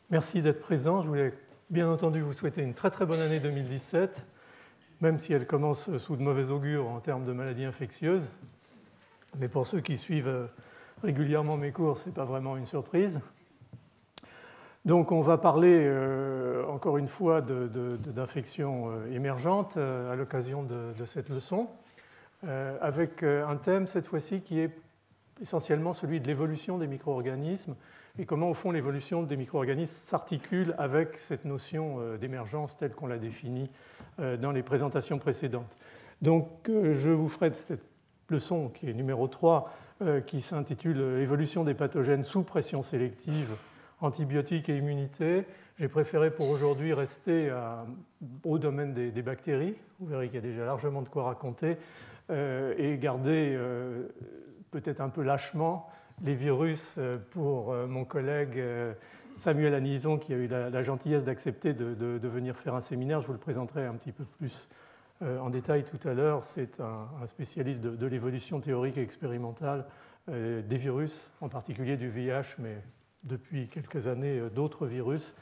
Merci d'être présent. Je voulais bien entendu vous souhaiter une très très bonne année 2017, même si elle commence sous de mauvais augure en termes de maladies infectieuses. Mais pour ceux qui suivent régulièrement mes cours, ce n'est pas vraiment une surprise. Donc on va parler encore une fois d'infections émergentes à l'occasion de cette leçon, avec un thème cette fois-ci qui est essentiellement celui de l'évolution des micro-organismes et comment au fond l'évolution des micro-organismes s'articule avec cette notion d'émergence telle qu'on l'a définie dans les présentations précédentes. Donc je vous ferai cette leçon qui est numéro 3 qui s'intitule Évolution des pathogènes sous pression sélective, antibiotiques et immunité. J'ai préféré pour aujourd'hui rester au domaine des bactéries. Vous verrez qu'il y a déjà largement de quoi raconter et garder peut-être un peu lâchement les virus pour mon collègue Samuel Anison qui a eu la gentillesse d'accepter de venir faire un séminaire. Je vous le présenterai un petit peu plus en détail tout à l'heure. C'est un spécialiste de l'évolution théorique et expérimentale des virus, en particulier du VIH, mais depuis quelques années d'autres virus.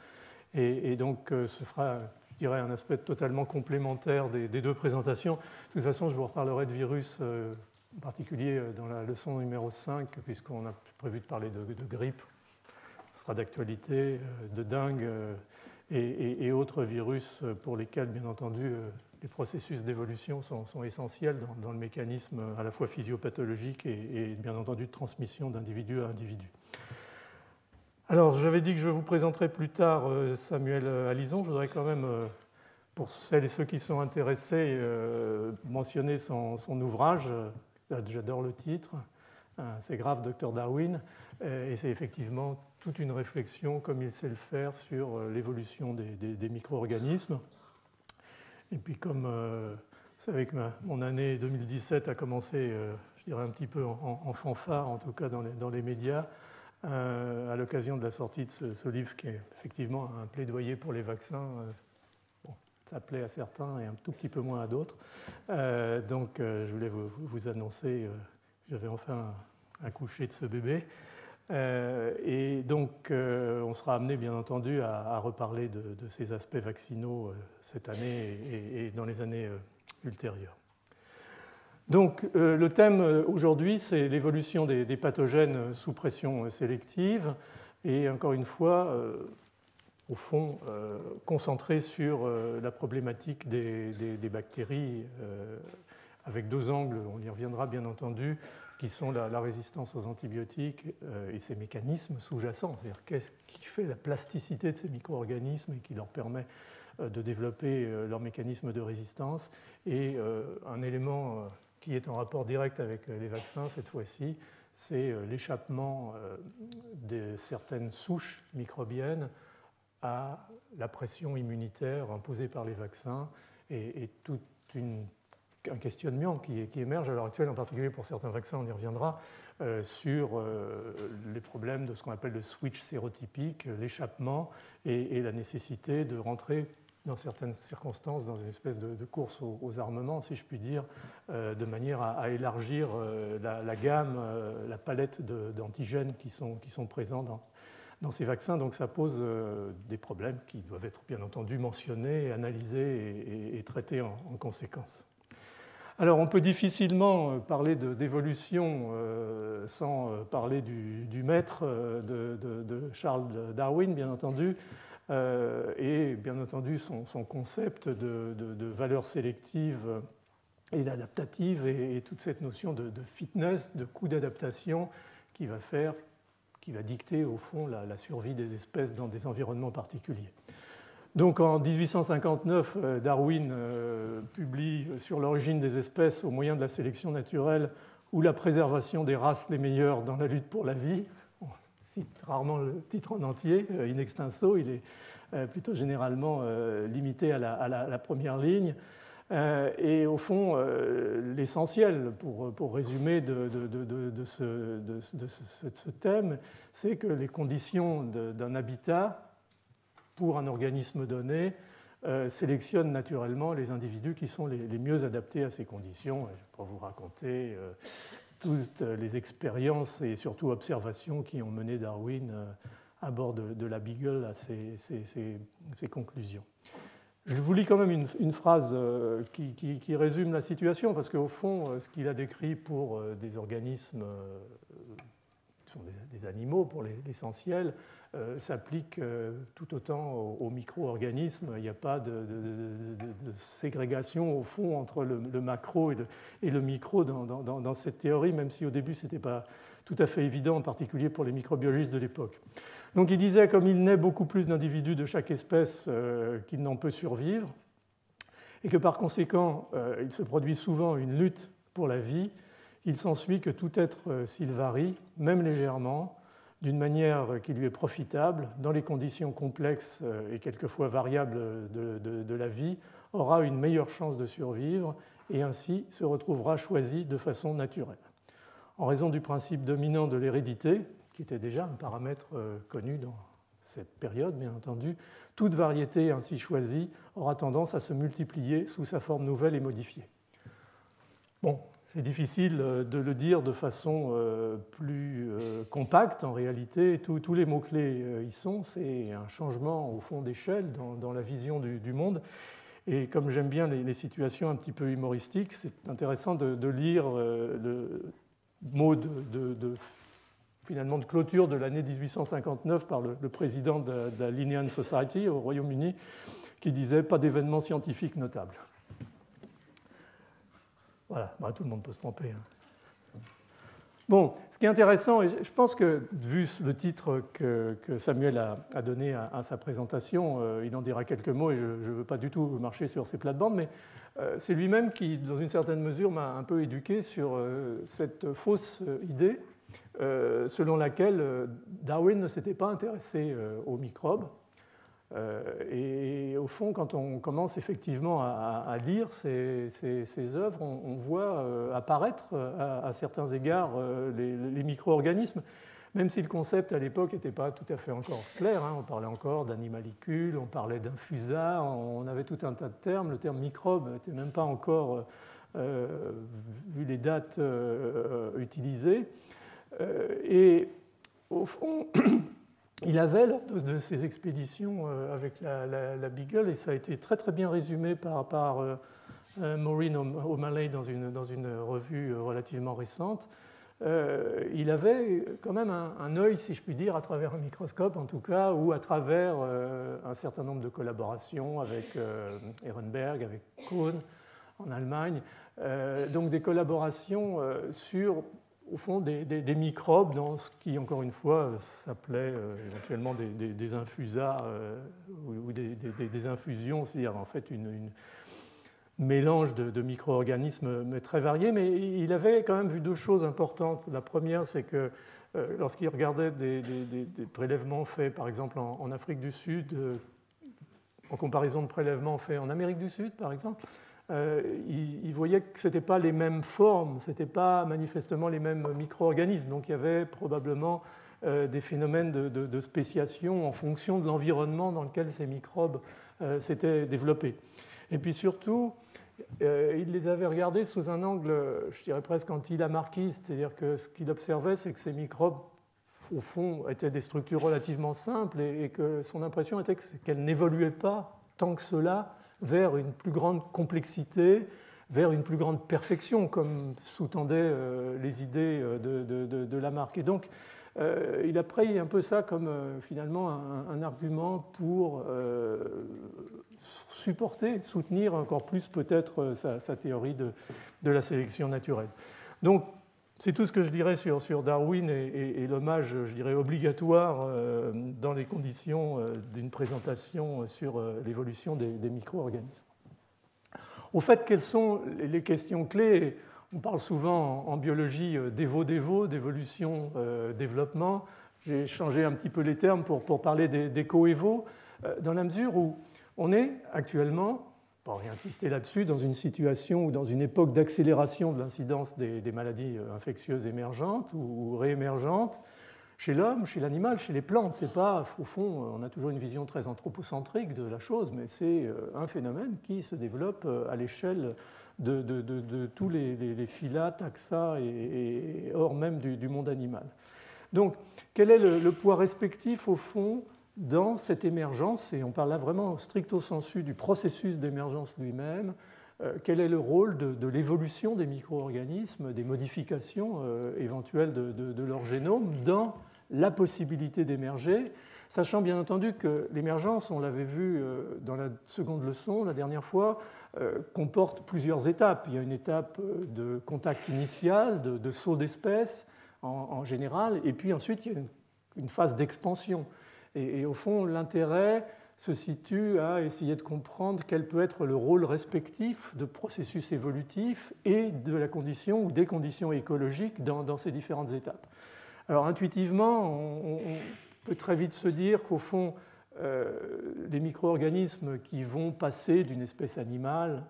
Et donc ce sera, je dirais, un aspect totalement complémentaire des deux présentations. De toute façon, je vous reparlerai de virus en particulier dans la leçon numéro 5, puisqu'on a prévu de parler de grippe, ce sera d'actualité, de dengue et autres virus pour lesquels, bien entendu, les processus d'évolution sont essentiels dans le mécanisme à la fois physiopathologique et bien entendu de transmission d'individu à individu. Alors, j'avais dit que je vous présenterai plus tard Samuel Anison. Je voudrais quand même, pour celles et ceux qui sont intéressés, mentionner son ouvrage. J'adore le titre, c'est grave, Dr Darwin, et c'est effectivement toute une réflexion, comme il sait le faire, sur l'évolution des micro-organismes. Et puis comme vous savez que mon année 2017 a commencé, je dirais un petit peu en fanfare, en tout cas dans les médias, à l'occasion de la sortie de ce livre qui est effectivement un plaidoyer pour les vaccins. Ça plaît à certains et un tout petit peu moins à d'autres. Donc, je voulais vous annoncer que j'avais enfin accouché de ce bébé. Et donc, on sera amené, bien entendu, à reparler de ces aspects vaccinaux cette année et dans les années ultérieures. Donc, le thème aujourd'hui, c'est l'évolution des pathogènes sous pression sélective. Et encore une fois, au fond, concentré sur la problématique des bactéries avec deux angles, on y reviendra bien entendu, qui sont la résistance aux antibiotiques et ses mécanismes sous-jacents. C'est-à-dire qu'est-ce qui fait la plasticité de ces micro-organismes et qui leur permet de développer leur mécanisme de résistance. Et un élément qui est en rapport direct avec les vaccins cette fois-ci, c'est l'échappement de certaines souches microbiennes à la pression immunitaire imposée par les vaccins et tout un questionnement qui émerge à l'heure actuelle, en particulier pour certains vaccins, on y reviendra, sur les problèmes de ce qu'on appelle le switch sérotypique, l'échappement et la nécessité de rentrer dans certaines circonstances dans une espèce de course aux armements, si je puis dire, de manière à élargir la gamme, la palette d'antigènes qui sont présents dans ces vaccins. Donc ça pose des problèmes qui doivent être bien entendu mentionnés, analysés et traités en conséquence. Alors on peut difficilement parler d'évolution sans parler du maître de Charles Darwin, bien entendu, et bien entendu son concept de valeur sélective et d'adaptative et toute cette notion de fitness, de coût d'adaptation qui va dicter au fond la survie des espèces dans des environnements particuliers. Donc en 1859, Darwin publie sur l'origine des espèces au moyen de la sélection naturelle ou la préservation des races les meilleures dans la lutte pour la vie. On cite rarement le titre en entier, in extenso, il est plutôt généralement limité à la première ligne. Et au fond, l'essentiel, pour résumer de ce thème, c'est que les conditions d'un habitat pour un organisme donné sélectionnent naturellement les individus qui sont les mieux adaptés à ces conditions. Je pourrais vous raconter toutes les expériences et surtout observations qui ont mené Darwin à bord de la Beagle à ces conclusions. Je vous lis quand même une phrase qui résume la situation, parce qu'au fond, ce qu'il a décrit pour des organismes, sont des animaux pour l'essentiel, s'applique tout autant aux micro-organismes. Il n'y a pas de ségrégation au fond entre le macro et le micro dans cette théorie, même si au début ce n'était pas tout à fait évident, en particulier pour les microbiologistes de l'époque. Donc il disait, comme il naît beaucoup plus d'individus de chaque espèce qu'il n'en peut survivre, et que par conséquent il se produit souvent une lutte pour la vie, il s'ensuit que tout être, s'il varie, même légèrement, d'une manière qui lui est profitable, dans les conditions complexes et quelquefois variables de la vie, aura une meilleure chance de survivre et ainsi se retrouvera choisi de façon naturelle. En raison du principe dominant de l'hérédité, qui était déjà un paramètre connu dans cette période, bien entendu, toute variété ainsi choisie aura tendance à se multiplier sous sa forme nouvelle et modifiée. Bon, c'est difficile de le dire de façon plus compacte en réalité. Tous les mots-clés y sont. C'est un changement au fond d'échelle dans la vision du monde. Et comme j'aime bien les situations un petit peu humoristiques, c'est intéressant de lire le mot finalement de clôture de l'année 1859 par le président de la Linnean Society au Royaume-Uni, qui disait « pas d'événements scientifiques notables ». Voilà, tout le monde peut se tromper. Bon, ce qui est intéressant, et je pense que vu le titre que Samuel a donné à sa présentation, il en dira quelques mots et je ne veux pas du tout marcher sur ses plates-bandes, mais c'est lui-même qui, dans une certaine mesure, m'a un peu éduqué sur cette fausse idée selon laquelle Darwin ne s'était pas intéressé aux microbes. Et au fond, quand on commence effectivement à lire ces œuvres, on voit apparaître à certains égards les micro-organismes, même si le concept à l'époque n'était pas tout à fait encore clair. On parlait encore d'animalicules, on parlait d'infusa, on avait tout un tas de termes. Le terme microbe n'était même pas encore, vu les dates utilisées. Et au fond, il avait, lors de ses expéditions avec la Beagle, et ça a été très très bien résumé par Maureen O'Malley dans une revue relativement récente, il avait quand même un œil, si je puis dire, à travers un microscope en tout cas, ou à travers un certain nombre de collaborations avec Ehrenberg, avec Kohn en Allemagne, donc des collaborations sur au fond des microbes dans ce qui, encore une fois, s'appelait éventuellement des infusas ou des infusions, c'est-à-dire en fait une mélange de micro-organismes très variés. Mais il avait quand même vu deux choses importantes. La première, c'est que lorsqu'il regardait des prélèvements faits, par exemple, en Afrique du Sud, en comparaison de prélèvements faits en Amérique du Sud, par exemple, il voyait que ce n'étaient pas les mêmes formes, ce n'étaient pas manifestement les mêmes micro-organismes. Donc il y avait probablement des phénomènes de spéciation en fonction de l'environnement dans lequel ces microbes s'étaient développés. Et puis surtout, il les avait regardés sous un angle, je dirais presque anti-lamarckiste, c'est-à-dire que ce qu'il observait, c'est que ces microbes, au fond, étaient des structures relativement simples et que son impression était qu'elles n'évoluaient pas tant que cela vers une plus grande complexité, vers une plus grande perfection, comme sous-tendaient les idées de Lamarck. Et donc, il a pris un peu ça comme finalement un argument pour supporter, soutenir encore plus peut-être sa théorie de la sélection naturelle. Donc, c'est tout ce que je dirais sur Darwin et l'hommage, je dirais, obligatoire dans les conditions d'une présentation sur l'évolution des micro-organismes. Au fait, quelles sont les questions clés? On parle souvent en biologie d'évo-dévo, d'évolution-développement. J'ai changé un petit peu les termes pour parler des coévo, dans la mesure où on est actuellement, pour insister là-dessus, dans une situation ou dans une époque d'accélération de l'incidence des maladies infectieuses émergentes ou réémergentes chez l'homme, chez l'animal, chez les plantes. C'est pas, au fond, on a toujours une vision très anthropocentrique de la chose, mais c'est un phénomène qui se développe à l'échelle de tous les phyla, taxa et hors même du monde animal. Donc, quel est le poids respectif, au fond, dans cette émergence, et on parle là vraiment stricto sensu du processus d'émergence lui-même, quel est le rôle de l'évolution des micro-organismes, des modifications éventuelles de leur génome dans la possibilité d'émerger, sachant bien entendu que l'émergence, on l'avait vu dans la seconde leçon la dernière fois, comporte plusieurs étapes. Il y a une étape de contact initial, de saut d'espèce en général, et puis ensuite il y a une phase d'expansion. Et au fond, l'intérêt se situe à essayer de comprendre quel peut être le rôle respectif de processus évolutifs et de la condition ou des conditions écologiques dans ces différentes étapes. Alors intuitivement, on peut très vite se dire qu'au fond, les micro-organismes qui vont passer d'une espèce animale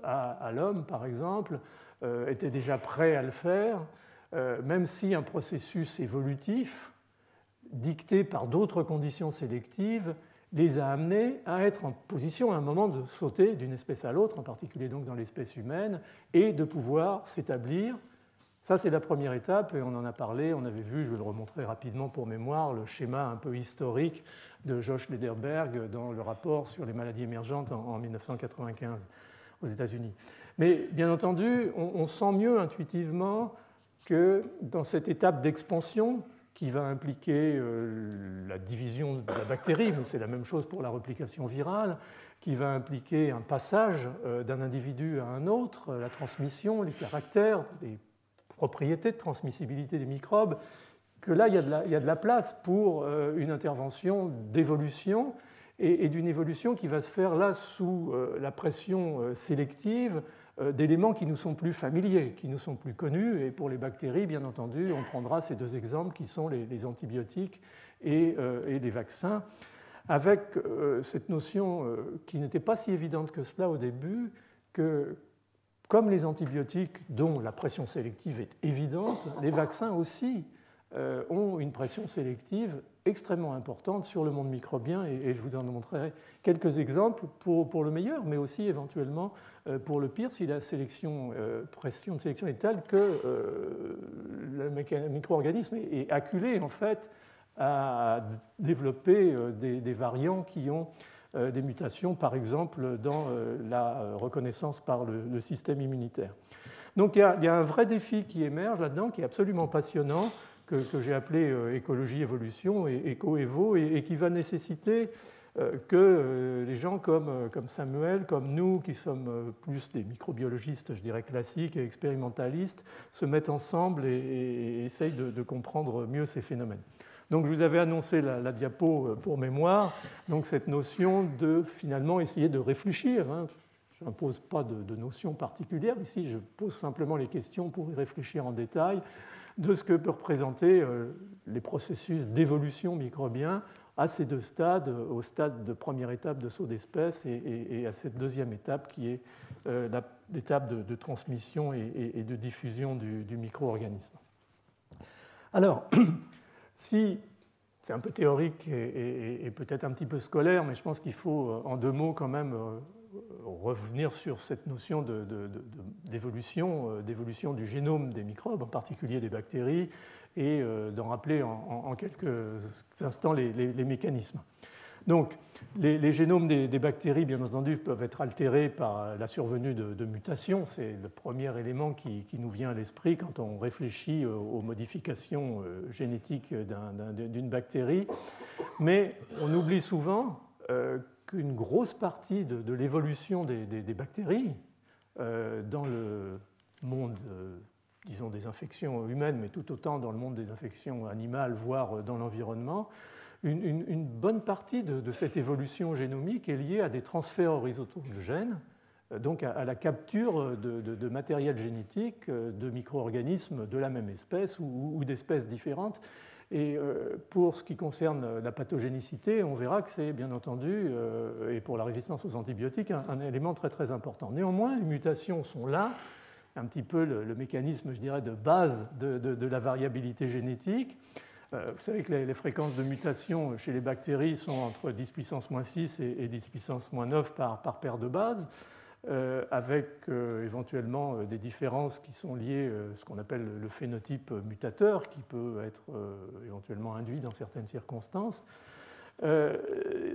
à l'homme, par exemple, étaient déjà prêts à le faire, même si un processus évolutif, dicté par d'autres conditions sélectives, les a amenés à être en position à un moment de sauter d'une espèce à l'autre, en particulier donc dans l'espèce humaine, et de pouvoir s'établir. Ça, c'est la première étape, et on en a parlé, on avait vu, je vais le remontrer rapidement pour mémoire, le schéma un peu historique de Josh Lederberg dans le rapport sur les maladies émergentes en 1995 aux États-Unis. Mais bien entendu, on sent mieux intuitivement que dans cette étape d'expansion, qui va impliquer la division de la bactérie, mais c'est la même chose pour la réplication virale, qui va impliquer un passage d'un individu à un autre, la transmission, les caractères, les propriétés de transmissibilité des microbes, que là, il y a de la place pour une intervention d'évolution, et d'une évolution qui va se faire là sous la pression sélective d'éléments qui nous sont plus familiers, qui nous sont plus connus. Et pour les bactéries, bien entendu, on prendra ces deux exemples qui sont les antibiotiques et les vaccins, avec cette notion qui n'était pas si évidente que cela au début, que comme les antibiotiques dont la pression sélective est évidente, les vaccins aussi ont une pression sélective extrêmement importante sur le monde microbien, et je vous en montrerai quelques exemples pour le meilleur, mais aussi éventuellement pour le pire, si la pression de sélection est telle que le micro-organisme est acculé en fait à développer des variants qui ont des mutations, par exemple, dans la reconnaissance par le système immunitaire. Donc il y a un vrai défi qui émerge là-dedans, qui est absolument passionnant, que j'ai appelé écologie-évolution et éco-évo, et qui va nécessiter que les gens comme Samuel, comme nous, qui sommes plus des microbiologistes, je dirais, classiques et expérimentalistes, se mettent ensemble et essayent de comprendre mieux ces phénomènes. Donc je vous avais annoncé la diapo pour mémoire, donc cette notion de finalement essayer de réfléchir. Je n'impose pas de notion particulière ici, je pose simplement les questions pour y réfléchir en détail de ce que peut représenter les processus d'évolution microbien à ces deux stades, au stade de première étape de saut d'espèce et à cette deuxième étape qui est l'étape de transmission et de diffusion du micro-organisme. Alors, si c'est un peu théorique et peut-être un petit peu scolaire, mais je pense qu'il faut en deux mots quand même revenir sur cette notion d'évolution du génome des microbes, en particulier des bactéries, et d'en rappeler en quelques instants les mécanismes. Donc, les génomes des bactéries, bien entendu, peuvent être altérés par la survenue de mutations. C'est le premier élément qui nous vient à l'esprit quand on réfléchit aux modifications génétiques d'une bactérie. Mais on oublie souvent qu'une grosse partie de l'évolution des bactéries dans le monde, disons, des infections humaines, mais tout autant dans le monde des infections animales, voire dans l'environnement, une bonne partie de cette évolution génomique est liée à des transferts horizontaux de gènes, donc à la capture de matériel génétique de micro-organismes de la même espèce ou d'espèces différentes. Et pour ce qui concerne la pathogénicité, on verra que c'est bien entendu, et pour la résistance aux antibiotiques, un élément très très important. Néanmoins, les mutations sont là, un petit peu le mécanisme, je dirais, de base de la variabilité génétique. Vous savez que les fréquences de mutation chez les bactéries sont entre 10 puissance moins 6 et 10 puissance moins 9 par paire de base. avec éventuellement des différences qui sont liées à ce qu'on appelle le phénotype mutateur, qui peut être éventuellement induit dans certaines circonstances,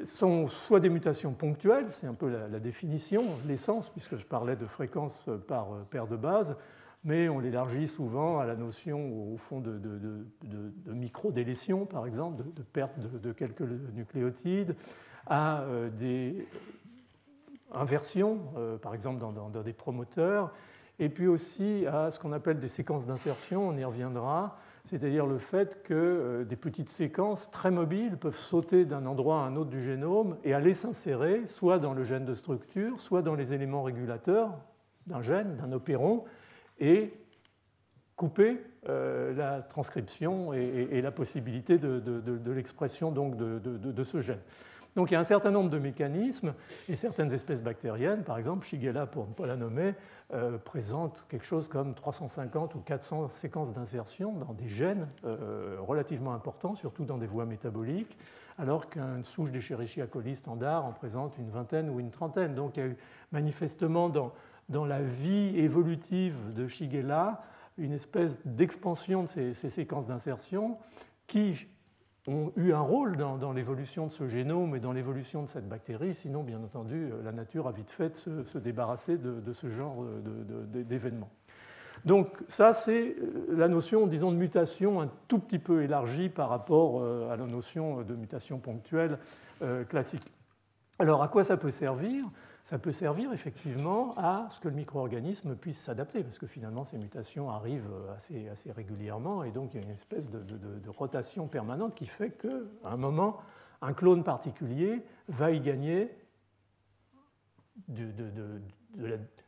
sont soit des mutations ponctuelles, c'est un peu la définition, l'essence, puisque je parlais de fréquence par paire de base, mais on l'élargit souvent à la notion, au fond, de microdélétion, par exemple, de perte de quelques nucléotides, à des inversions, par exemple dans des promoteurs, et puis aussi à ce qu'on appelle des séquences d'insertion, on y reviendra, c'est-à-dire le fait que des petites séquences très mobiles peuvent sauter d'un endroit à un autre du génome et aller s'insérer soit dans le gène de structure, soit dans les éléments régulateurs d'un gène, d'un opéron, et couper la transcription et la possibilité de l'expression donc de ce gène. Donc il y a un certain nombre de mécanismes et certaines espèces bactériennes, par exemple Shigella pour ne pas la nommer, présentent quelque chose comme 350 ou 400 séquences d'insertion dans des gènes relativement importants, surtout dans des voies métaboliques, alors qu'une souche d'Escherichia coli standard en présente une vingtaine ou une trentaine. Donc il y a eu manifestement dans la vie évolutive de Shigella une espèce d'expansion de ces séquences d'insertion qui ont eu un rôle dans l'évolution de ce génome et dans l'évolution de cette bactérie. Sinon, bien entendu, la nature a vite fait de se débarrasser de ce genre d'événements. Donc ça, c'est la notion, disons, de mutation un tout petit peu élargie par rapport à la notion de mutation ponctuelle classique. Alors, à quoi ça peut servir ? Ça peut servir effectivement à ce que le micro-organisme puisse s'adapter, parce que finalement ces mutations arrivent assez régulièrement, et donc il y a une espèce de rotation permanente qui fait qu'à un moment, un clone particulier va y gagner je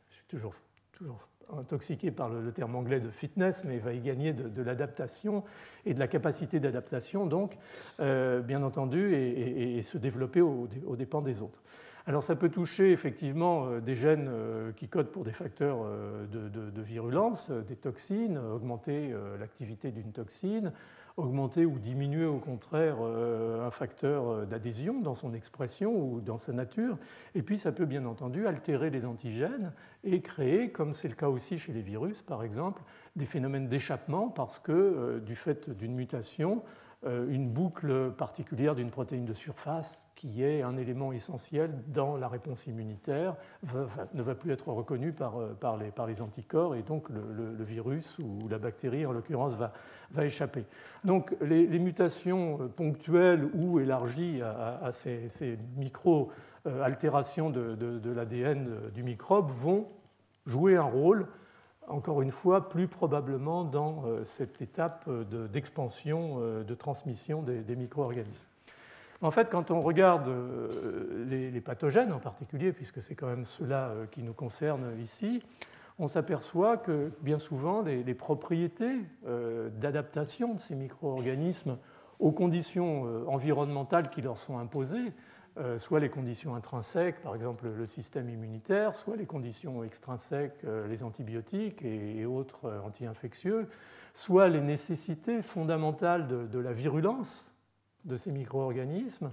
suis toujours intoxiqué par le terme anglais de fitness, mais va y gagner de l'adaptation et de la capacité d'adaptation, donc, bien entendu, et se développer aux dépens des autres. Alors ça peut toucher effectivement des gènes qui codent pour des facteurs de virulence, des toxines, augmenter l'activité d'une toxine, augmenter ou diminuer au contraire un facteur d'adhésion dans son expression ou dans sa nature. Et puis ça peut bien entendu altérer les antigènes et créer, comme c'est le cas aussi chez les virus par exemple, des phénomènes d'échappement parce que du fait d'une mutation, une boucle particulière d'une protéine de surface qui est un élément essentiel dans la réponse immunitaire ne va plus être reconnue par les anticorps et donc le virus ou la bactérie en l'occurrence va échapper. Donc les mutations ponctuelles ou élargies à ces micro-altérations de l'ADN du microbe vont jouer un rôle encore une fois, plus probablement dans cette étape d'expansion, de transmission des micro-organismes. En fait, quand on regarde les pathogènes en particulier, puisque c'est quand même ceux-là qui nous concernent ici, on s'aperçoit que bien souvent, les propriétés d'adaptation de ces micro-organismes aux conditions environnementales qui leur sont imposées, soit les conditions intrinsèques, par exemple le système immunitaire, soit les conditions extrinsèques, les antibiotiques et autres anti-infectieux, soit les nécessités fondamentales de la virulence de ces micro-organismes,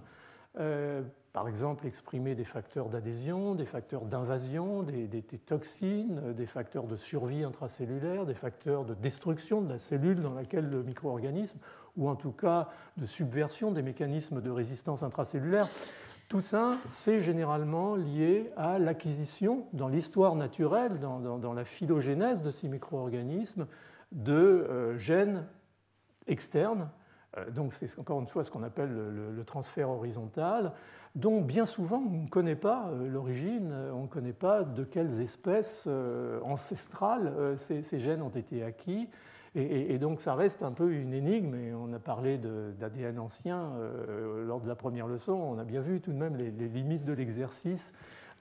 par exemple exprimer des facteurs d'adhésion, des facteurs d'invasion, des toxines, des facteurs de survie intracellulaire, des facteurs de destruction de la cellule dans laquelle le micro-organisme, ou en tout cas de subversion des mécanismes de résistance intracellulaire. Tout ça, c'est généralement lié à l'acquisition dans l'histoire naturelle, dans la phylogénèse de ces micro-organismes, de gènes externes. Donc c'est encore une fois ce qu'on appelle le transfert horizontal, dont bien souvent on ne connaît pas l'origine, on ne connaît pas de quelles espèces ancestrales ces gènes ont été acquis. Et donc ça reste un peu une énigme, et on a parlé d'ADN ancien lors de la première leçon, on a bien vu tout de même les limites de l'exercice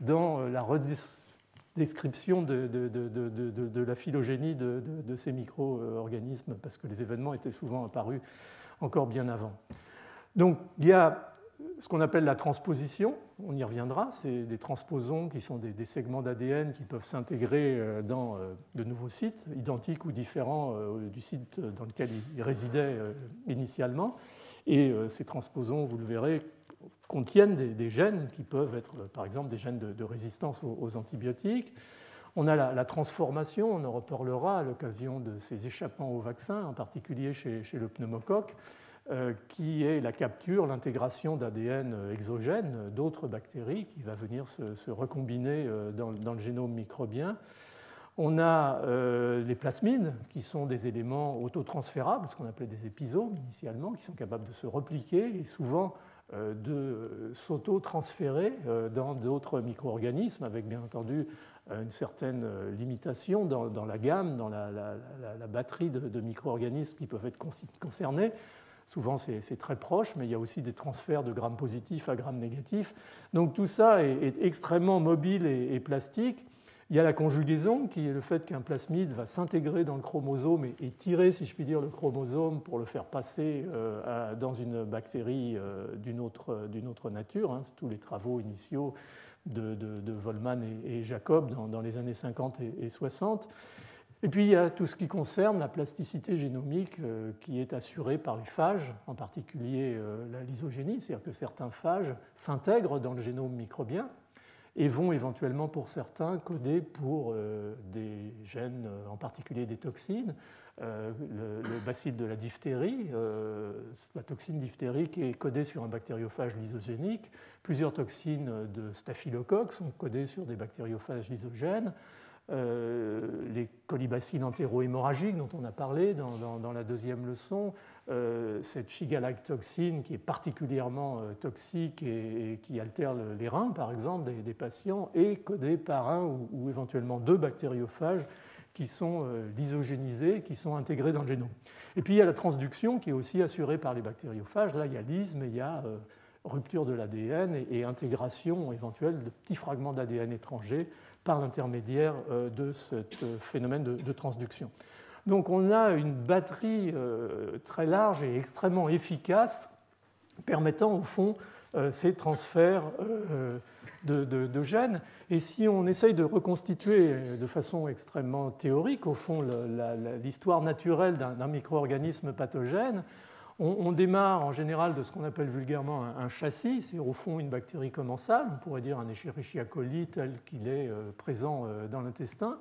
dans la redescription de la phylogénie de ces micro-organismes, parce que les événements étaient souvent apparus encore bien avant. Donc il y a ce qu'on appelle la transposition, on y reviendra, c'est des transposons qui sont des segments d'ADN qui peuvent s'intégrer dans de nouveaux sites, identiques ou différents du site dans lequel ils résidaient initialement. Et ces transposons, vous le verrez, contiennent des gènes qui peuvent être, par exemple, des gènes de résistance aux antibiotiques. On a la transformation, on en reparlera à l'occasion de ces échappements au vaccin, en particulier chez le pneumocoque, qui est la capture, l'intégration d'ADN exogène d'autres bactéries qui va venir se recombiner dans le génome microbien. On a les plasmides, qui sont des éléments autotransférables, ce qu'on appelait des épisomes initialement, qui sont capables de se repliquer et souvent de s'auto-transférer dans d'autres micro-organismes, avec bien entendu une certaine limitation dans la gamme, dans la batterie de micro-organismes qui peuvent être concernés. Souvent, c'est très proche, mais il y a aussi des transferts de grammes positifs à grammes négatifs. Donc tout ça est extrêmement mobile et plastique. Il y a la conjugaison, qui est le fait qu'un plasmide va s'intégrer dans le chromosome et tirer, si je puis dire, le chromosome pour le faire passer dans une bactérie d'une autre nature. C'est tous les travaux initiaux de Volman et Jacob dans les années 50 et 60. Et puis il y a tout ce qui concerne la plasticité génomique qui est assurée par les phages, en particulier la lysogénie, c'est-à-dire que certains phages s'intègrent dans le génome microbien et vont éventuellement pour certains coder pour des gènes, en particulier des toxines. Le bacille de la diphtérie, la toxine diphtérique est codée sur un bactériophage lysogénique. Plusieurs toxines de staphylocoque sont codées sur des bactériophages lysogènes. Les colibacilles entéro-hémorragiques dont on a parlé dans la deuxième leçon, cette Shiga-like toxine qui est particulièrement toxique et qui altère les reins, par exemple, des patients, est codée par un ou éventuellement deux bactériophages qui sont lysogénisés, qui sont intégrés dans le génome. Et puis il y a la transduction qui est aussi assurée par les bactériophages. Là, il y a lysme, il y a rupture de l'ADN et intégration éventuelle de petits fragments d'ADN étrangers par l'intermédiaire de ce phénomène de transduction. Donc on a une batterie très large et extrêmement efficace permettant au fond ces transferts de gènes. Et si on essaye de reconstituer de façon extrêmement théorique au fond l'histoire naturelle d'un micro-organisme pathogène, on démarre en général de ce qu'on appelle vulgairement un châssis, c'est au fond une bactérie commensale, on pourrait dire un Escherichia coli tel qu'il est présent dans l'intestin.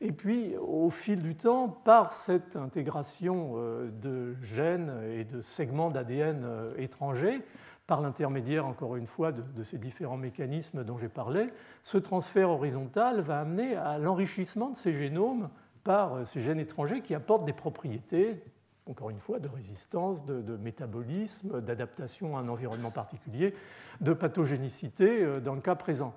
Et puis, au fil du temps, par cette intégration de gènes et de segments d'ADN étrangers, par l'intermédiaire, encore une fois, de ces différents mécanismes dont j'ai parlé, ce transfert horizontal va amener à l'enrichissement de ces génomes par ces gènes étrangers qui apportent des propriétés, encore une fois, de résistance, de métabolisme, d'adaptation à un environnement particulier, de pathogénicité dans le cas présent.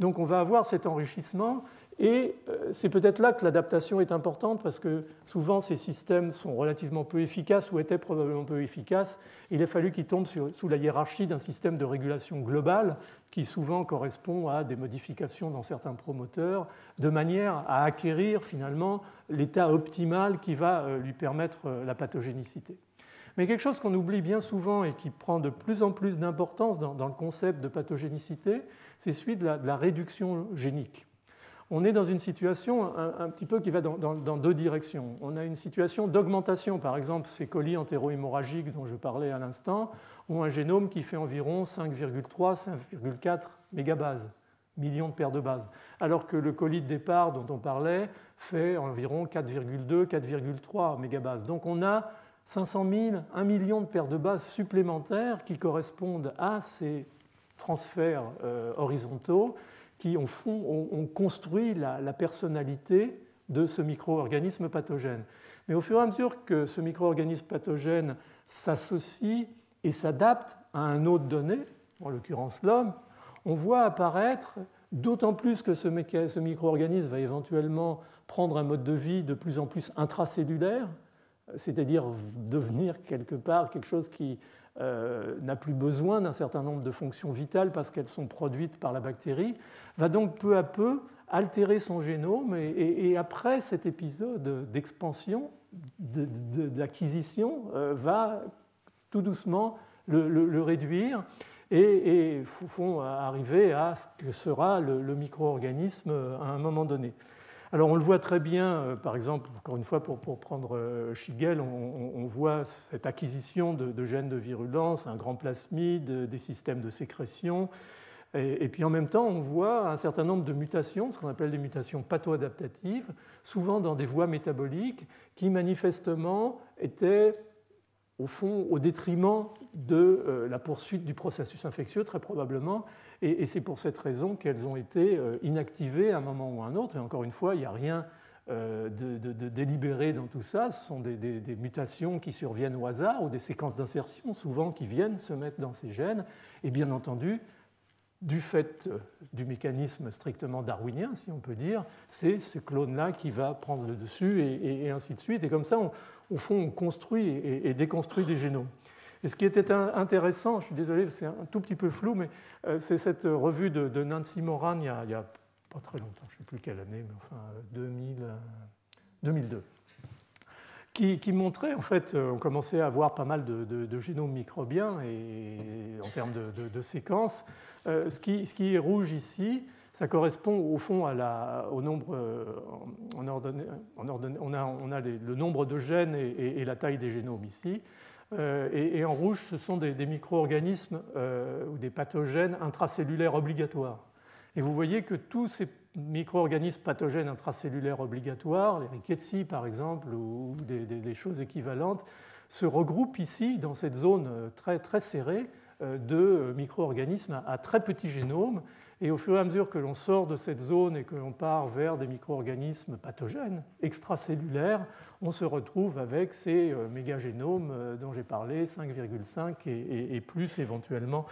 Donc on va avoir cet enrichissement et c'est peut-être là que l'adaptation est importante parce que souvent ces systèmes sont relativement peu efficaces ou étaient probablement peu efficaces. Il a fallu qu'ils tombent sous la hiérarchie d'un système de régulation globale qui souvent correspond à des modifications dans certains promoteurs de manière à acquérir finalement l'état optimal qui va lui permettre la pathogénicité. Mais quelque chose qu'on oublie bien souvent et qui prend de plus en plus d'importance dans le concept de pathogénicité, c'est celui de la réduction génique. On est dans une situation un petit peu qui va dans deux directions. On a une situation d'augmentation, par exemple ces colis entéro-hémorragiques dont je parlais à l'instant, ont un génome qui fait environ 5,3, 5,4 mégabases, millions de paires de bases, alors que le colis de départ dont on parlait fait environ 4,2, 4,3 mégabases. Donc on a 500 000, 1 million de paires de bases supplémentaires qui correspondent à ces transferts horizontaux qui, au fond, ont construit la personnalité de ce micro-organisme pathogène. Mais au fur et à mesure que ce micro-organisme pathogène s'associe et s'adapte à un hôte donné, en l'occurrence l'homme, on voit apparaître, d'autant plus que ce micro-organisme va éventuellement prendre un mode de vie de plus en plus intracellulaire, c'est-à-dire devenir quelque part quelque chose qui n'a plus besoin d'un certain nombre de fonctions vitales parce qu'elles sont produites par la bactérie, va donc peu à peu altérer son génome et après cet épisode d'expansion, d'acquisition, va tout doucement le réduire et font arriver à ce que sera le micro-organisme à un moment donné. Alors on le voit très bien, par exemple, encore une fois pour prendre Shigel, on voit cette acquisition de gènes de virulence, un grand plasmide, des systèmes de sécrétion, et puis en même temps on voit un certain nombre de mutations, ce qu'on appelle des mutations patho-adaptatives, souvent dans des voies métaboliques, qui manifestement étaient au fond au détriment de la poursuite du processus infectieux, très probablement, et c'est pour cette raison qu'elles ont été inactivées à un moment ou à un autre. Et encore une fois, il n'y a rien de délibéré dans tout ça. Ce sont des mutations qui surviennent au hasard ou des séquences d'insertion, souvent qui viennent se mettre dans ces gènes. Et bien entendu, du fait du mécanisme strictement darwinien, si on peut dire, c'est ce clone-là qui va prendre le dessus et ainsi de suite. Et comme ça, au fond, on construit et déconstruit des génomes. Et ce qui était intéressant, je suis désolé, c'est un tout petit peu flou, mais c'est cette revue de Nancy Moran il y a pas très longtemps, je ne sais plus quelle année, mais enfin 2002, qui montrait, en fait, on commençait à avoir pas mal de génomes microbiens et, en termes de séquences. Ce qui est rouge ici, ça correspond au fond au nombre, on a le nombre de gènes et la taille des génomes ici. Et en rouge, ce sont des micro-organismes ou des pathogènes intracellulaires obligatoires. Et vous voyez que tous ces micro-organismes pathogènes intracellulaires obligatoires, les rickettsia par exemple, ou des choses équivalentes, se regroupent ici dans cette zone très, très serrée de micro-organismes à très petits génomes. Et au fur et à mesure que l'on sort de cette zone et que l'on part vers des micro-organismes pathogènes extracellulaires, on se retrouve avec ces mégagénomes dont j'ai parlé, 5,5 et plus éventuellement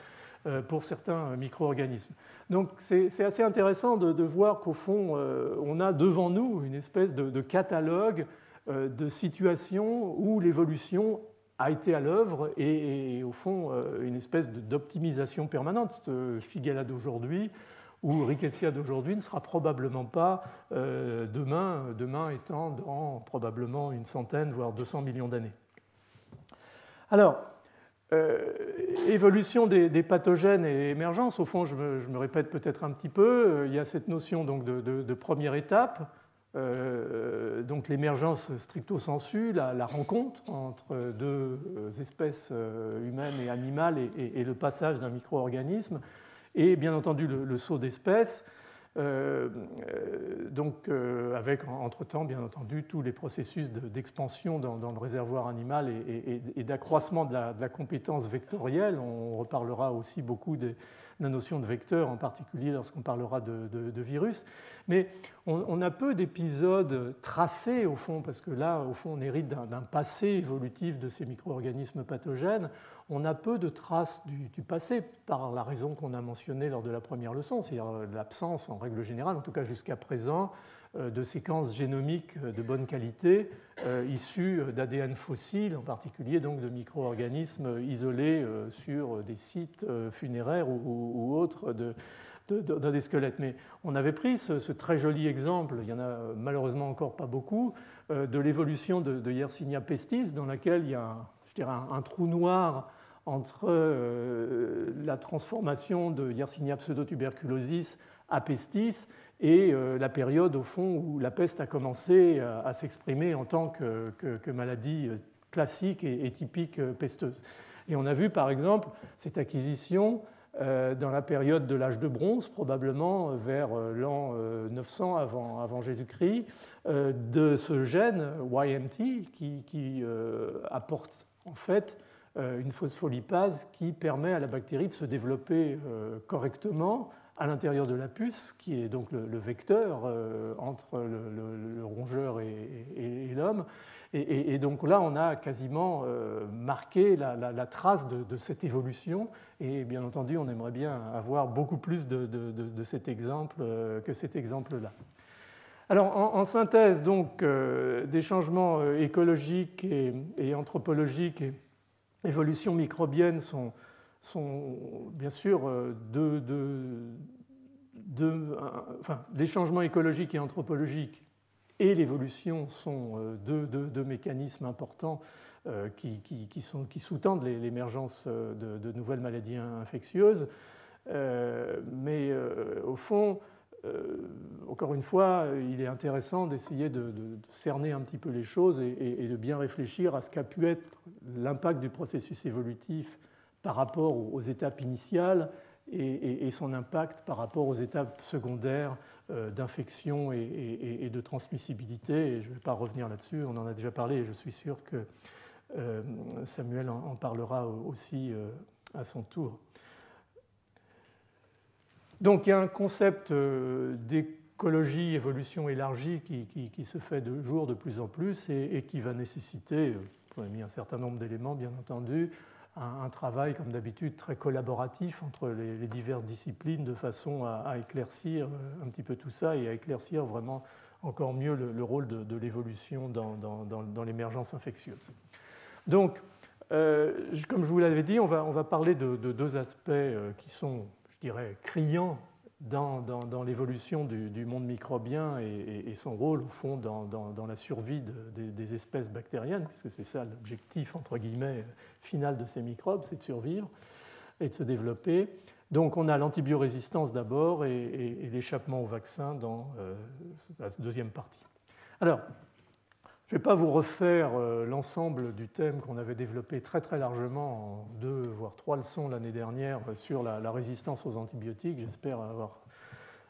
pour certains micro-organismes. Donc c'est assez intéressant de voir qu'au fond, on a devant nous une espèce de catalogue de situations où l'évolution a été à l'œuvre et au fond une espèce d'optimisation permanente. Shigella d'aujourd'hui ou Rickettsia d'aujourd'hui ne sera probablement pas demain étant dans probablement une centaine, voire 200 millions d'années. Alors, évolution des pathogènes et émergence, au fond, je me répète peut-être un petit peu, il y a cette notion donc de première étape, donc l'émergence stricto sensu, la rencontre entre deux espèces humaines et animales et le passage d'un micro-organisme, et bien entendu le saut d'espèces, donc avec entre-temps bien entendu tous les processus d'expansion dans le réservoir animal et d'accroissement de la compétence vectorielle. On reparlera aussi beaucoup de la notion de vecteur, en particulier lorsqu'on parlera de virus. Mais on a peu d'épisodes tracés au fond, parce que là, au fond, on hérite d'un passé évolutif de ces micro-organismes pathogènes. On a peu de traces du passé par la raison qu'on a mentionnée lors de la première leçon, c'est-à-dire l'absence, en règle générale, en tout cas jusqu'à présent, de séquences génomiques de bonne qualité issues d'ADN fossile, en particulier donc de micro-organismes isolés sur des sites funéraires ou autres dans des squelettes. Mais on avait pris ce très joli exemple, il y en a malheureusement encore pas beaucoup, de l'évolution de Yersinia pestis, dans laquelle il y a un trou noir entre la transformation de Yersinia pseudotuberculosis à pestis et la période au fond où la peste a commencé à s'exprimer en tant que maladie classique et typique pesteuse. Et on a vu par exemple cette acquisition dans la période de l'âge de bronze, probablement vers l'an 900 avant Jésus-Christ, de ce gène YMT qui apporte en fait une phospholipase qui permet à la bactérie de se développer correctement à l'intérieur de la puce, qui est donc le vecteur entre le rongeur et l'homme. Et donc là, on a quasiment marqué la trace de cette évolution. Et bien entendu, on aimerait bien avoir beaucoup plus de cet exemple que cet exemple-là. Alors, en synthèse, donc, des changements écologiques et anthropologiques et évolution microbienne sont bien sûr les changements écologiques et anthropologiques et l'évolution sont deux mécanismes importants qui sous-tendent l'émergence de nouvelles maladies infectieuses. Mais au fond, encore une fois, il est intéressant d'essayer de cerner un petit peu les choses et de bien réfléchir à ce qu'a pu être l'impact du processus évolutif par rapport aux étapes initiales et son impact par rapport aux étapes secondaires d'infection et de transmissibilité. Et je ne vais pas revenir là-dessus, on en a déjà parlé et je suis sûr que Samuel en parlera aussi à son tour. Donc il y a un concept d'écologie, évolution élargie qui se fait de jour de plus en plus et qui va nécessiter, j'en ai mis un certain nombre d'éléments bien entendu, un travail comme d'habitude très collaboratif entre les diverses disciplines de façon à éclaircir un petit peu tout ça et à éclaircir vraiment encore mieux le rôle de l'évolution dans l'émergence infectieuse. Donc, comme je vous l'avais dit, on va parler de deux aspects qui sont, je dirais, criants dans l'évolution du monde microbien et son rôle, au fond, dans la survie des espèces bactériennes, puisque c'est ça l'objectif, entre guillemets, final de ces microbes, c'est de survivre et de se développer. Donc, on a l'antibiorésistance d'abord et l'échappement au vaccin dans la deuxième partie. Alors, je ne vais pas vous refaire l'ensemble du thème qu'on avait développé très très largement en 2 voire 3 leçons l'année dernière sur la résistance aux antibiotiques. J'espère avoir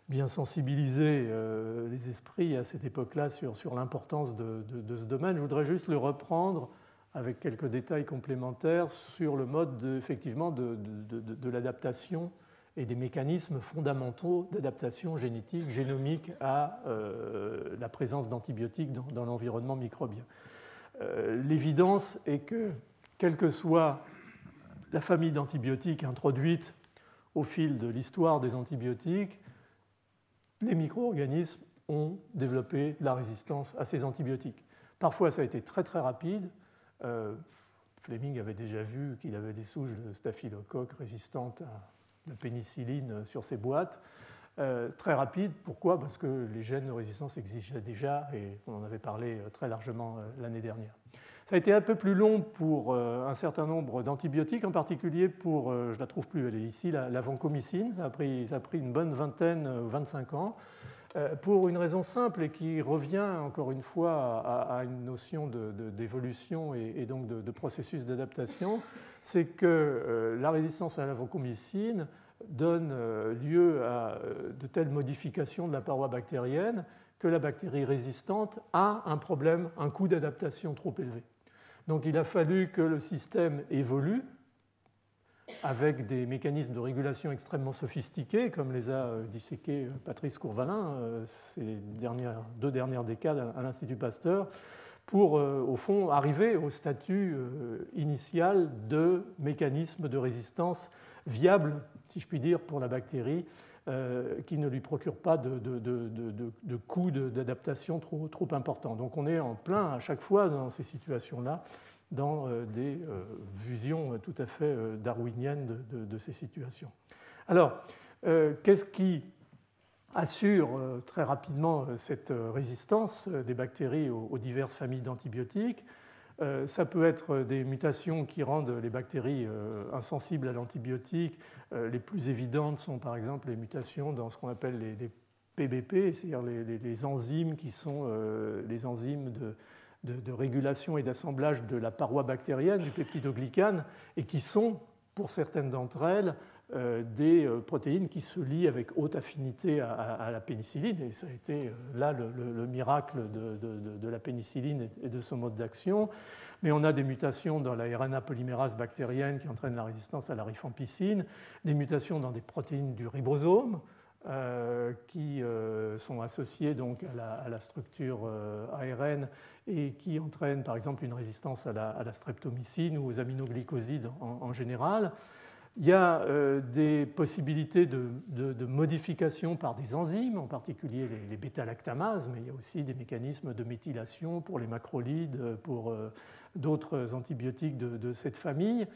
bien sensibilisé les esprits à cette époque-là sur l'importance de ce domaine. Je voudrais juste le reprendre avec quelques détails complémentaires sur le mode effectivement de l'adaptation et des mécanismes fondamentaux d'adaptation génétique, génomique à la présence d'antibiotiques dans l'environnement microbien. L'évidence est que, quelle que soit la famille d'antibiotiques introduite au fil de l'histoire des antibiotiques, les micro-organismes ont développé la résistance à ces antibiotiques. Parfois, ça a été très très rapide. Fleming avait déjà vu qu'il avait des souches de staphylocoque résistantes à la pénicilline sur ces boîtes. Très rapide, pourquoi? Parce que les gènes de résistance existaient déjà et on en avait parlé très largement l'année dernière. Ça a été un peu plus long pour un certain nombre d'antibiotiques, en particulier pour, je ne la trouve plus, elle est ici, la vancomycine. Ça a pris une bonne 25 ans, pour une raison simple et qui revient encore une fois à une notion d'évolution et donc de processus d'adaptation, c'est que la résistance à la vancomycine donne lieu à de telles modifications de la paroi bactérienne que la bactérie résistante a un problème, un coût d'adaptation trop élevé. Donc il a fallu que le système évolue avec des mécanismes de régulation extrêmement sophistiqués, comme les a disséqués Patrice Courvalin ces 2 dernières décades à l'Institut Pasteur, pour, au fond, arriver au statut initial de mécanisme de résistance viable, si je puis dire, pour la bactérie, qui ne lui procure pas de coût d'adaptation trop important. Donc on est en plein, à chaque fois, dans ces situations-là, dans des visions tout à fait darwiniennes de ces situations. Alors, qu'est-ce qui assure très rapidement cette résistance des bactéries aux diverses familles d'antibiotiques? Ça peut être des mutations qui rendent les bactéries insensibles à l'antibiotique. Les plus évidentes sont par exemple les mutations dans ce qu'on appelle les PBP, c'est-à-dire les enzymes qui sont les enzymes de régulation et d'assemblage de la paroi bactérienne, du peptidoglycane, et qui sont, pour certaines d'entre elles, des protéines qui se lient avec haute affinité à la pénicilline. Et ça a été là le miracle de la pénicilline et de son mode d'action. Mais on a des mutations dans la RNA polymérase bactérienne qui entraînent la résistance à la rifampicine, des mutations dans des protéines du ribosome, qui sont associées donc à la structure ARN et qui entraînent par exemple une résistance à la streptomycine ou aux aminoglycosides en général. Il y a des possibilités de modification par des enzymes, en particulier les bêta-lactamases, mais il y a aussi des mécanismes de méthylation pour les macrolides, pour d'autres antibiotiques de cette famille.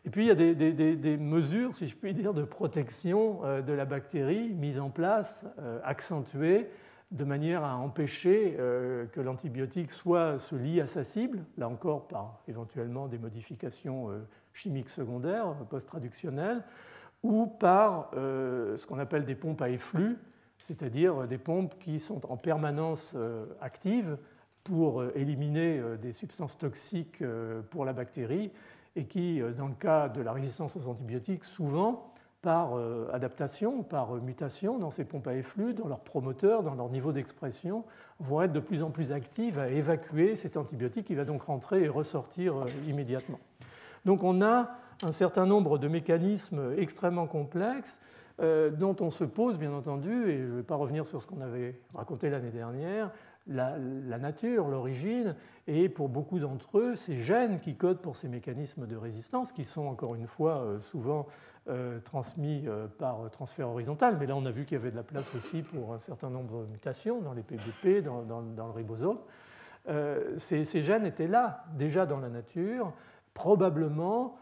Et puis il y a des mesures, si je puis dire, de protection de la bactérie mises en place, accentuées, de manière à empêcher que l'antibiotique soit se lie à sa cible, là encore par éventuellement des modifications chimiques secondaires, post-traductionnelles, ou par ce qu'on appelle des pompes à efflux, c'est-à-dire des pompes qui sont en permanence actives pour éliminer des substances toxiques pour la bactérie et qui, dans le cas de la résistance aux antibiotiques, souvent, par adaptation, par mutation dans ces pompes à efflux, dans leurs promoteurs, dans leur niveau d'expression, vont être de plus en plus actives à évacuer cet antibiotique qui va donc rentrer et ressortir immédiatement. Donc on a un certain nombre de mécanismes extrêmement complexes dont on se pose, bien entendu, et je ne vais pas revenir sur ce qu'on avait raconté l'année dernière, la nature, l'origine, et pour beaucoup d'entre eux, ces gènes qui codent pour ces mécanismes de résistance, qui sont encore une fois souvent transmis par transfert horizontal, mais là on a vu qu'il y avait de la place aussi pour un certain nombre de mutations dans les PBP, dans le ribosome. Ces gènes étaient là, déjà dans la nature, probablement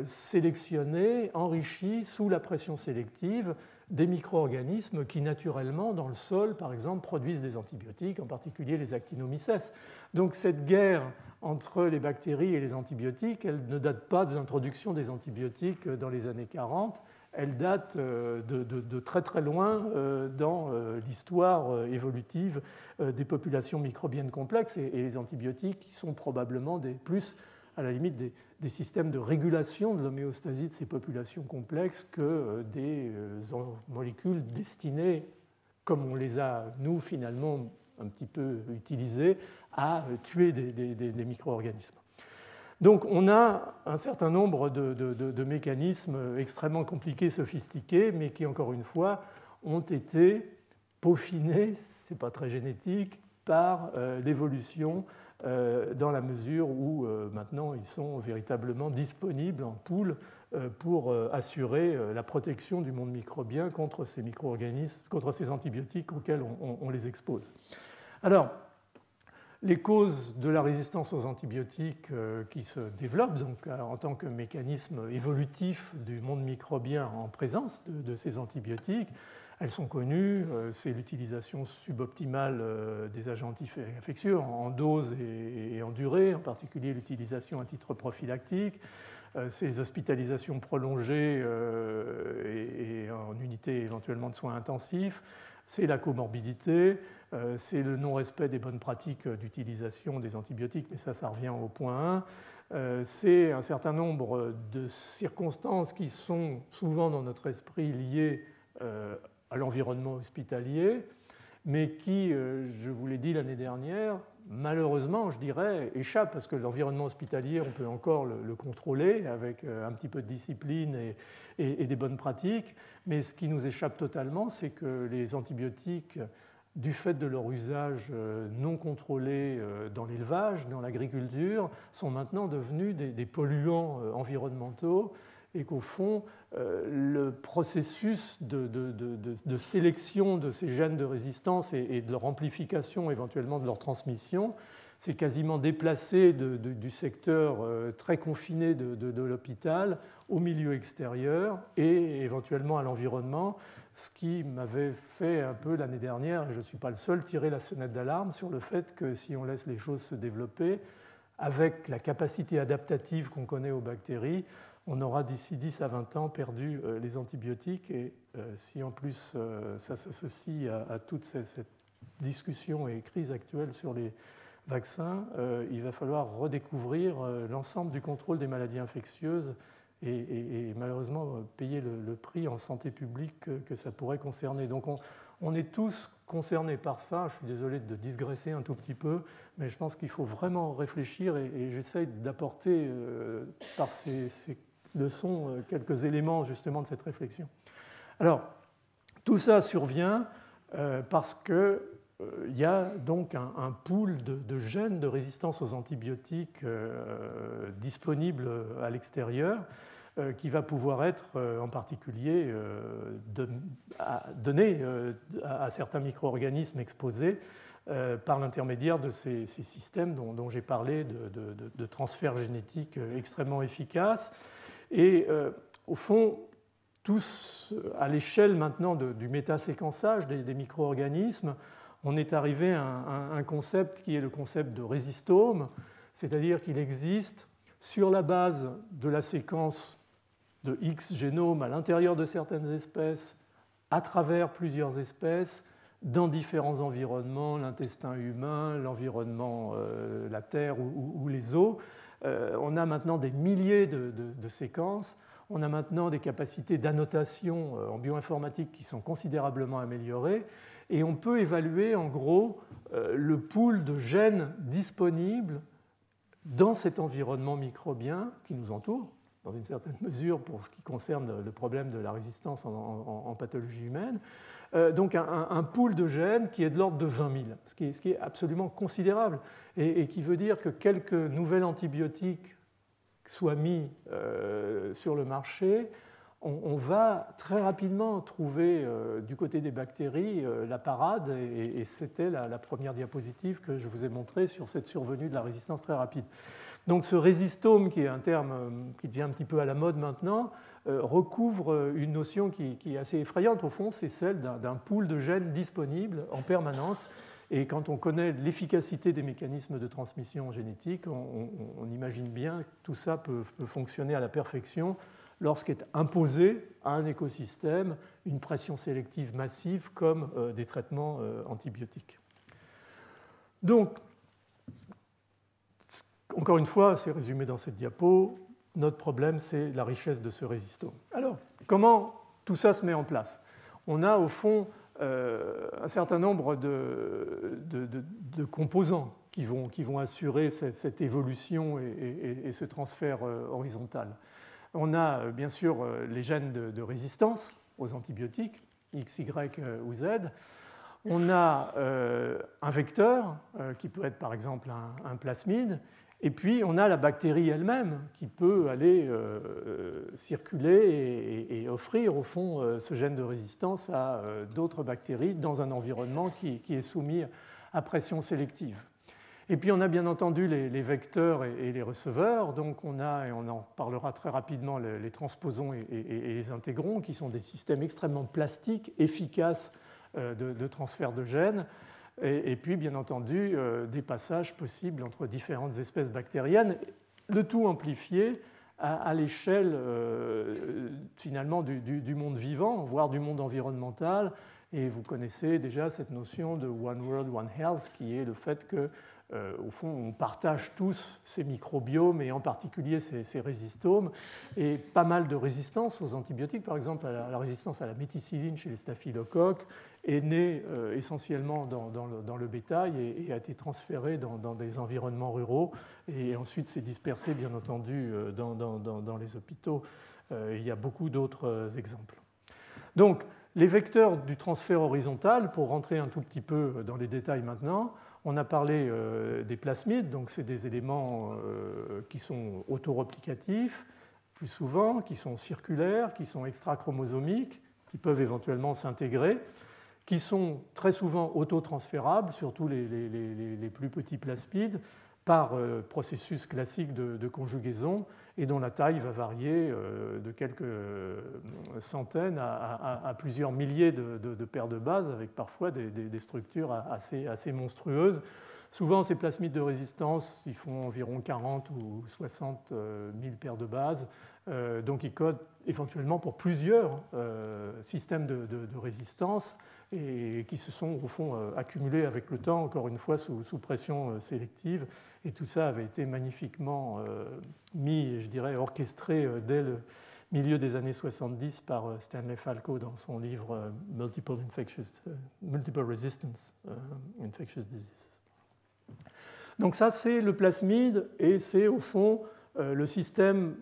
sélectionnés, enrichis sous la pression sélective des micro-organismes qui, naturellement, dans le sol, par exemple, produisent des antibiotiques, en particulier les actinomycètes. Donc cette guerre entre les bactéries et les antibiotiques, elle ne date pas de l'introduction des antibiotiques dans les années 40, elle date de très très loin dans l'histoire évolutive des populations microbiennes complexes, et les antibiotiques qui sont probablement plus à la limite des systèmes de régulation de l'homéostasie de ces populations complexes que des molécules destinées, comme on les a, nous, finalement, un petit peu utilisées, à tuer des micro-organismes. Donc on a un certain nombre de mécanismes extrêmement compliqués, sophistiqués, mais qui, encore une fois, ont été peaufinés, ce n'est pas très génétique, par l'évolution dans la mesure où maintenant ils sont véritablement disponibles en pool pour assurer la protection du monde microbien contre ces micro-organismes, contre ces antibiotiques auxquels on les expose. Alors, les causes de la résistance aux antibiotiques qui se développent donc, en tant que mécanisme évolutif du monde microbien en présence de ces antibiotiques, elles sont connues, c'est l'utilisation suboptimale des agents anti-infectieux en dose et en durée, en particulier l'utilisation à titre prophylactique, c'est les hospitalisations prolongées et en unité éventuellement de soins intensifs, c'est la comorbidité, c'est le non-respect des bonnes pratiques d'utilisation des antibiotiques, mais ça revient au point 1. C'est un certain nombre de circonstances qui sont souvent dans notre esprit liées à l'environnement hospitalier, mais qui, je vous l'ai dit l'année dernière, malheureusement, je dirais, échappent, parce que l'environnement hospitalier, on peut encore le contrôler avec un petit peu de discipline et des bonnes pratiques, mais ce qui nous échappe totalement, c'est que les antibiotiques, du fait de leur usage non contrôlé dans l'élevage, dans l'agriculture, sont maintenant devenus des polluants environnementaux, et qu'au fond, le processus de sélection de ces gènes de résistance et de leur amplification, éventuellement de leur transmission, s'est quasiment déplacé du secteur très confiné de l'hôpital au milieu extérieur et éventuellement à l'environnement, ce qui m'avait fait un peu l'année dernière, et je ne suis pas le seul, tirer la sonnette d'alarme sur le fait que si on laisse les choses se développer, avec la capacité adaptative qu'on connaît aux bactéries, on aura d'ici 10 à 20 ans perdu les antibiotiques. Et si en plus ça s'associe à toute cette discussion et crise actuelle sur les vaccins, il va falloir redécouvrir l'ensemble du contrôle des maladies infectieuses et malheureusement payer le prix en santé publique que ça pourrait concerner. Donc on est tous concernés par ça. Je suis désolé de digresser un tout petit peu, mais je pense qu'il faut vraiment réfléchir et j'essaye d'apporter par ces leçons quelques éléments justement de cette réflexion. Alors, tout ça survient parce qu'il y a donc un pool de gènes de résistance aux antibiotiques disponibles à l'extérieur qui va pouvoir être en particulier donné à certains micro-organismes exposés par l'intermédiaire de ces systèmes dont j'ai parlé de transfert génétique extrêmement efficaces. Et au fond, tous, à l'échelle maintenant du métaséquençage des micro-organismes, on est arrivé à un concept qui est le concept de résistome, c'est-à-dire qu'il existe sur la base de la séquence de X génomes à l'intérieur de certaines espèces, à travers plusieurs espèces, dans différents environnements, l'intestin humain, l'environnement, la terre ou les eaux. On a maintenant des milliers de séquences. On a maintenant des capacités d'annotation en bioinformatique qui sont considérablement améliorées. Et on peut évaluer en gros le pool de gènes disponibles dans cet environnement microbien qui nous entoure, dans une certaine mesure pour ce qui concerne le problème de la résistance en pathologie humaine. Donc un pool de gènes qui est de l'ordre de 20 000, ce qui est absolument considérable et qui veut dire que quelques nouvelles antibiotiques soient mis sur le marché, on va très rapidement trouver du côté des bactéries la parade et c'était la première diapositive que je vous ai montrée sur cette survenue de la résistance très rapide. Donc ce résistome, qui est un terme qui devient un petit peu à la mode maintenant, recouvre une notion qui est assez effrayante. Au fond, c'est celle d'un pool de gènes disponibles en permanence. Et quand on connaît l'efficacité des mécanismes de transmission génétique, on imagine bien que tout ça peut fonctionner à la perfection lorsqu'est imposée à un écosystème une pression sélective massive comme des traitements antibiotiques. Donc, encore une fois, c'est résumé dans cette diapo, notre problème, c'est la richesse de ce résistome. Alors, comment tout ça se met en place? On a au fond un certain nombre de composants qui vont assurer cette évolution et ce transfert horizontal. On a bien sûr les gènes de résistance aux antibiotiques, X, Y ou Z. On a un vecteur qui peut être par exemple un plasmide. Et puis, on a la bactérie elle-même qui peut aller circuler et offrir, au fond, ce gène de résistance à d'autres bactéries dans un environnement qui est soumis à pression sélective. Et puis, on a bien entendu les vecteurs et les receveurs. Donc, on a, et on en parlera très rapidement, les transposons et les intégrons, qui sont des systèmes extrêmement plastiques, efficaces de transfert de gènes. Et puis, bien entendu, des passages possibles entre différentes espèces bactériennes, le tout amplifié à l'échelle finalement du monde vivant, voire du monde environnemental. Et vous connaissez déjà cette notion de One World, One Health, qui est le fait que, au fond, on partage tous ces microbiomes et en particulier ces résistomes et pas mal de résistance aux antibiotiques. Par exemple, la résistance à la méticilline chez les staphylocoques est née essentiellement dans le bétail et a été transférée dans des environnements ruraux et ensuite s'est dispersée, bien entendu, dans les hôpitaux. Il y a beaucoup d'autres exemples. Donc, les vecteurs du transfert horizontal, pour rentrer un tout petit peu dans les détails maintenant, on a parlé des plasmides, donc c'est des éléments qui sont autoreplicatifs, plus souvent, qui sont circulaires, qui sont extrachromosomiques, qui peuvent éventuellement s'intégrer, qui sont très souvent autotransférables, surtout les plus petits plasmides, par processus classique de conjugaison et dont la taille va varier de quelques centaines à plusieurs milliers de paires de bases, avec parfois des structures assez monstrueuses. Souvent, ces plasmides de résistance, ils font environ 40 ou 60 000 paires de bases, donc ils codent éventuellement pour plusieurs systèmes de résistance et qui se sont au fond accumulés avec le temps, encore une fois sous pression sélective. Et tout ça avait été magnifiquement mis, je dirais, orchestré dès le milieu des années 70 par Stanley Falco dans son livre Multiple Resistance Infectious Diseases. Donc ça, c'est le plasmide et c'est au fond le système,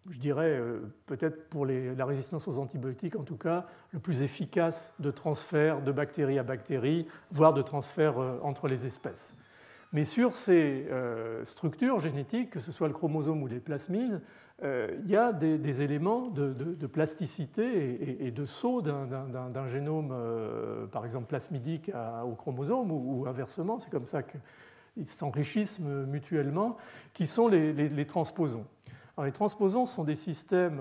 je dirais, peut-être pour la résistance aux antibiotiques en tout cas, le plus efficace de transfert de bactérie à bactérie, voire de transfert entre les espèces. Mais sur ces structures génétiques, que ce soit le chromosome ou les plasmides, il y a des éléments de plasticité et de saut d'un génome, par exemple plasmidique au chromosome ou inversement, c'est comme ça qu'ils s'enrichissent mutuellement, qui sont les transposons. Alors, les transposons sont des systèmes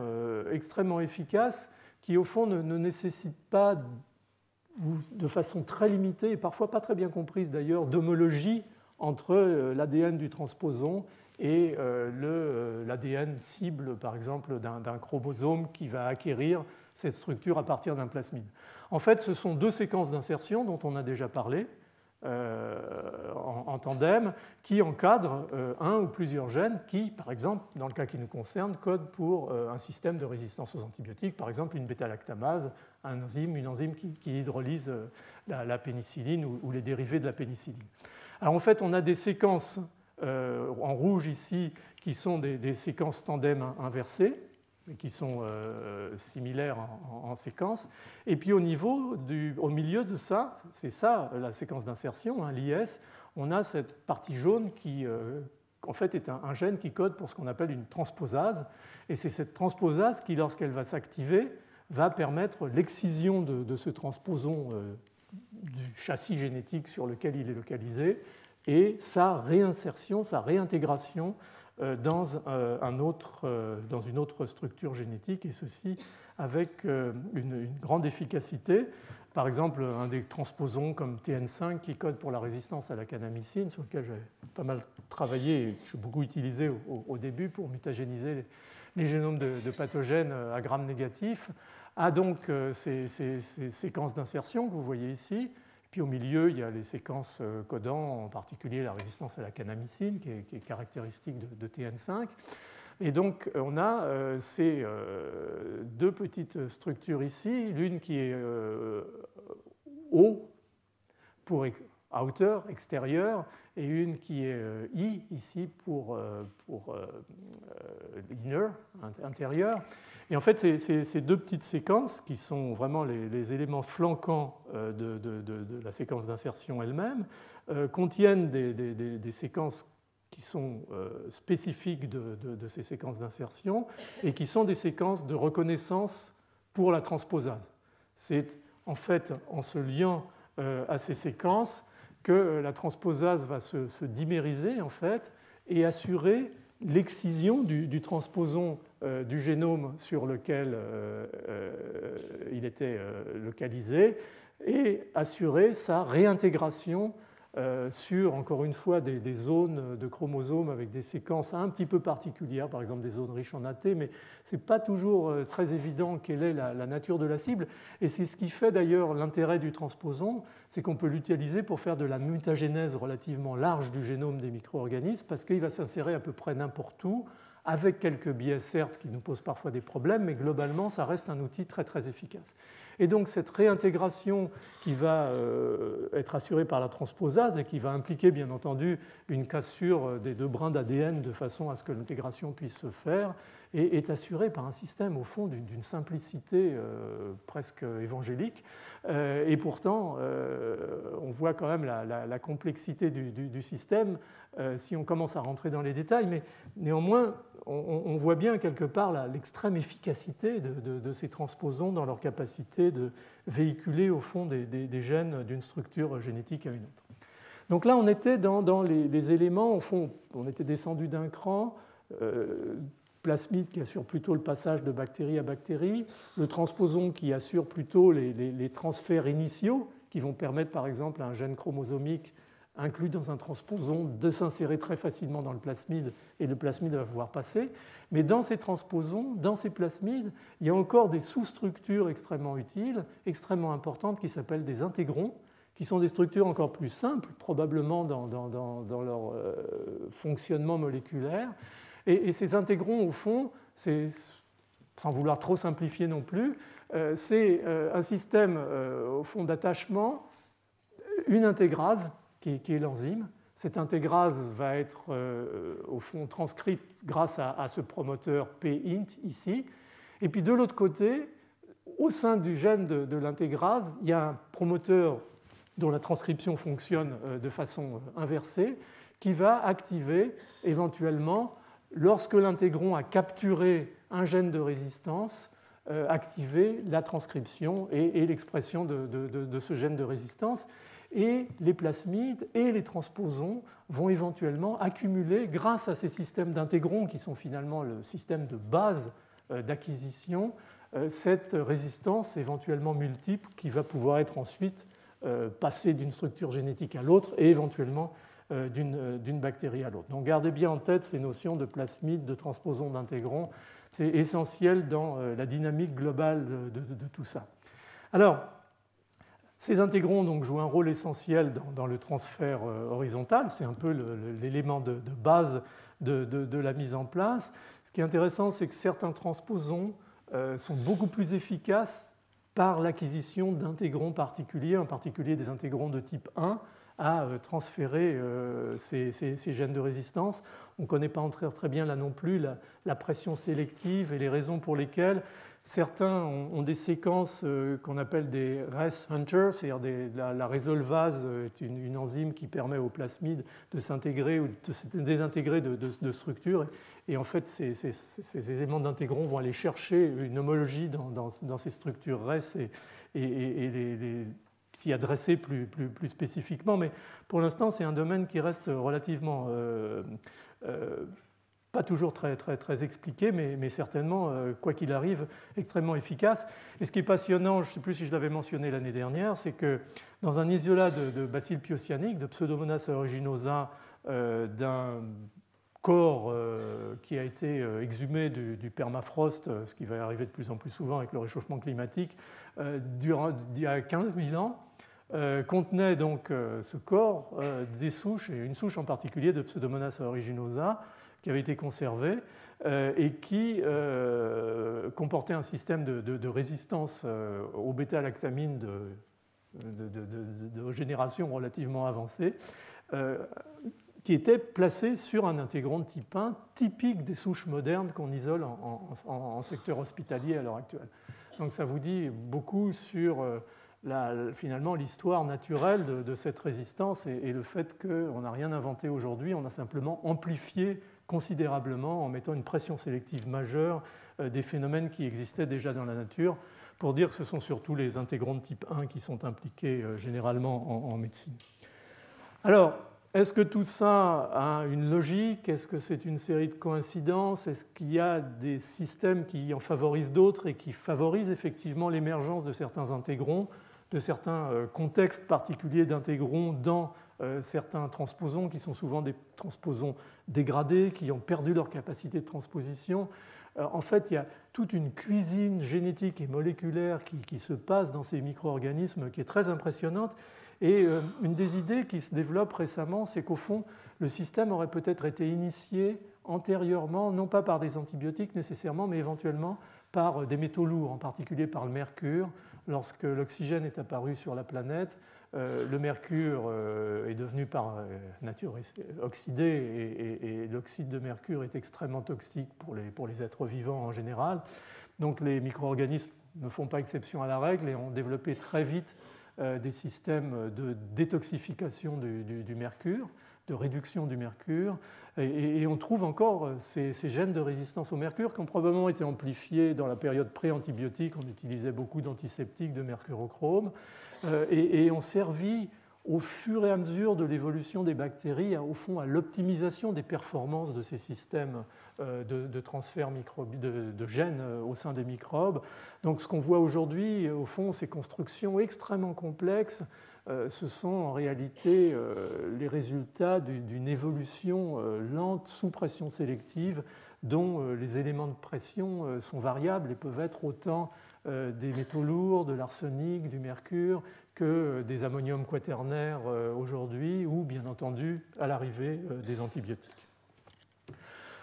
extrêmement efficaces qui, au fond, ne nécessitent pas, ou de façon très limitée et parfois pas très bien comprise d'ailleurs, d'homologie entre l'ADN du transposon et l'ADN cible, par exemple, d'un chromosome qui va acquérir cette structure à partir d'un plasmide. En fait, ce sont deux séquences d'insertion dont on a déjà parlé en tandem qui encadrent un ou plusieurs gènes qui, par exemple, dans le cas qui nous concerne, codent pour un système de résistance aux antibiotiques, par exemple une bêta-lactamase, une enzyme qui hydrolyse la pénicilline ou les dérivés de la pénicilline. Alors en fait, on a des séquences en rouge ici qui sont des séquences tandem inversées, qui sont similaires en séquence. Et puis au milieu de ça, c'est ça la séquence d'insertion, hein, l'IS, on a cette partie jaune qui en fait est un gène qui code pour ce qu'on appelle une transposase. Et c'est cette transposase qui, lorsqu'elle va s'activer, va permettre l'excision de ce transposon du châssis génétique sur lequel il est localisé et sa réinsertion, sa réintégration dans une autre structure génétique, et ceci avec une grande efficacité. Par exemple, un des transposons comme TN5 qui code pour la résistance à la kanamycine, sur lequel j'ai pas mal travaillé et que j'ai beaucoup utilisé au début pour mutagéniser les génomes de pathogènes à gram négatif, a donc ces séquences d'insertion que vous voyez ici. Puis au milieu, il y a les séquences codant, en particulier la résistance à la kanamycine, qui est caractéristique de TN5. Et donc, on a ces deux petites structures ici, l'une qui est O pour outer, extérieur, et une qui est I ici pour inner, intérieur. Et en fait, ces deux petites séquences, qui sont vraiment les éléments flanquants de la séquence d'insertion elle-même, contiennent des séquences qui sont spécifiques de ces séquences d'insertion et qui sont des séquences de reconnaissance pour la transposase. C'est en fait en se liant à ces séquences que la transposase va se dimériser en fait, et assurer l'excision du transposon du génome sur lequel il était localisé et assurer sa réintégration sur, encore une fois, des zones de chromosomes avec des séquences un petit peu particulières, par exemple des zones riches en AT, mais ce n'est pas toujours très évident quelle est la nature de la cible. Et c'est ce qui fait d'ailleurs l'intérêt du transposon, c'est qu'on peut l'utiliser pour faire de la mutagénèse relativement large du génome des micro-organismes, parce qu'il va s'insérer à peu près n'importe où, avec quelques biais certes qui nous posent parfois des problèmes, mais globalement, ça reste un outil très très efficace. Et donc cette réintégration qui va être assurée par la transposase et qui va impliquer bien entendu une cassure des deux brins d'ADN de façon à ce que l'intégration puisse se faire, est assurée par un système au fond d'une simplicité presque évangélique. Et pourtant, on voit quand même la complexité du système si on commence à rentrer dans les détails, mais néanmoins, on voit bien quelque part l'extrême efficacité de ces transposons dans leur capacité de véhiculer au fond des gènes d'une structure génétique à une autre. Donc là, on était dans les éléments, au fond, on était descendu d'un cran, plasmide qui assure plutôt le passage de bactérie à bactérie, le transposon qui assure plutôt les transferts initiaux qui vont permettre par exemple à un gène chromosomique inclus dans un transposon de s'insérer très facilement dans le plasmide et le plasmide va pouvoir passer. Mais dans ces transposons, dans ces plasmides, il y a encore des sous-structures extrêmement utiles, extrêmement importantes qui s'appellent des intégrons, qui sont des structures encore plus simples, probablement dans leur fonctionnement moléculaire. Et ces intégrons, au fond, sans vouloir trop simplifier non plus, c'est un système au fond d'attachement, une intégrase qui est l'enzyme. Cette intégrase va être au fond transcrite grâce à ce promoteur P-int ici. Et puis de l'autre côté, au sein du gène de l'intégrase, il y a un promoteur dont la transcription fonctionne de façon inversée, qui va activer éventuellement, lorsque l'intégron a capturé un gène de résistance, activer la transcription et l'expression de ce gène de résistance. Et les plasmides et les transposons vont éventuellement accumuler, grâce à ces systèmes d'intégrons qui sont finalement le système de base d'acquisition, cette résistance éventuellement multiple qui va pouvoir être ensuite passée d'une structure génétique à l'autre et éventuellement d'une bactérie à l'autre. Donc gardez bien en tête ces notions de plasmides, de transposons, d'intégrons. C'est essentiel dans la dynamique globale de tout ça. Alors, ces intégrons donc, jouent un rôle essentiel dans le transfert horizontal, c'est un peu l'élément de base de la mise en place. Ce qui est intéressant, c'est que certains transposons sont beaucoup plus efficaces par l'acquisition d'intégrons particuliers, en particulier des intégrons de type 1, à transférer ces gènes de résistance. On ne connaît pas très bien là non plus la pression sélective et les raisons pour lesquelles certains ont des séquences qu'on appelle des res hunters, c'est-à-dire la résolvase est une enzyme qui permet aux plasmides de s'intégrer ou de se désintégrer de structures. Et en fait, ces éléments d'intégrons vont aller chercher une homologie dans ces structures res et s'y adresser plus spécifiquement. Mais pour l'instant, c'est un domaine qui reste relativement pas toujours très expliqué, mais certainement, quoi qu'il arrive, extrêmement efficace. Et ce qui est passionnant, je ne sais plus si je l'avais mentionné l'année dernière, c'est que dans un isolat de bacilles pyocyaniques, de Pseudomonas aeruginosa, d'un corps qui a été exhumé du permafrost, ce qui va arriver de plus en plus souvent avec le réchauffement climatique, d'il y a 15 000 ans, contenait donc ce corps des souches, et une souche en particulier de Pseudomonas aeruginosa, qui avait été conservée et qui comportait un système de résistance aux bêta-lactamines de génération relativement avancée, qui était placé sur un intégron de type 1 typique des souches modernes qu'on isole en secteur hospitalier à l'heure actuelle. Donc ça vous dit beaucoup sur finalement l'histoire naturelle de cette résistance et le fait qu'on n'a rien inventé aujourd'hui, on a simplement amplifié considérablement en mettant une pression sélective majeure des phénomènes qui existaient déjà dans la nature, pour dire que ce sont surtout les intégrons de type 1 qui sont impliqués généralement en médecine. Alors, est-ce que tout ça a une logique? Est-ce que c'est une série de coïncidences? Est-ce qu'il y a des systèmes qui en favorisent d'autres et qui favorisent effectivement l'émergence de certains intégrons, de certains contextes particuliers d'intégrons dans certains transposons qui sont souvent des transposons dégradés, qui ont perdu leur capacité de transposition? En fait, il y a toute une cuisine génétique et moléculaire qui se passe dans ces micro-organismes qui est très impressionnante. Et une des idées qui se développe récemment, c'est qu'au fond, le système aurait peut-être été initié antérieurement, non pas par des antibiotiques nécessairement, mais éventuellement par des métaux lourds, en particulier par le mercure. Lorsque l'oxygène est apparu sur la planète, le mercure est devenu par nature oxydé et l'oxyde de mercure est extrêmement toxique pour les êtres vivants en général. Donc les micro-organismes ne font pas exception à la règle et ont développé très vite des systèmes de détoxification du mercure, de réduction du mercure. Et on trouve encore ces gènes de résistance au mercure qui ont probablement été amplifiés dans la période pré-antibiotique. On utilisait beaucoup d'antiseptiques de mercurochrome et ont servi au fur et à mesure de l'évolution des bactéries, au fond, à l'optimisation des performances de ces systèmes de transfert de gènes au sein des microbes. Donc ce qu'on voit aujourd'hui, au fond, ces constructions extrêmement complexes, ce sont en réalité les résultats d'une évolution lente sous pression sélective dont les éléments de pression sont variables et peuvent être autant des métaux lourds, de l'arsenic, du mercure, que des ammoniums quaternaires aujourd'hui ou bien entendu à l'arrivée des antibiotiques.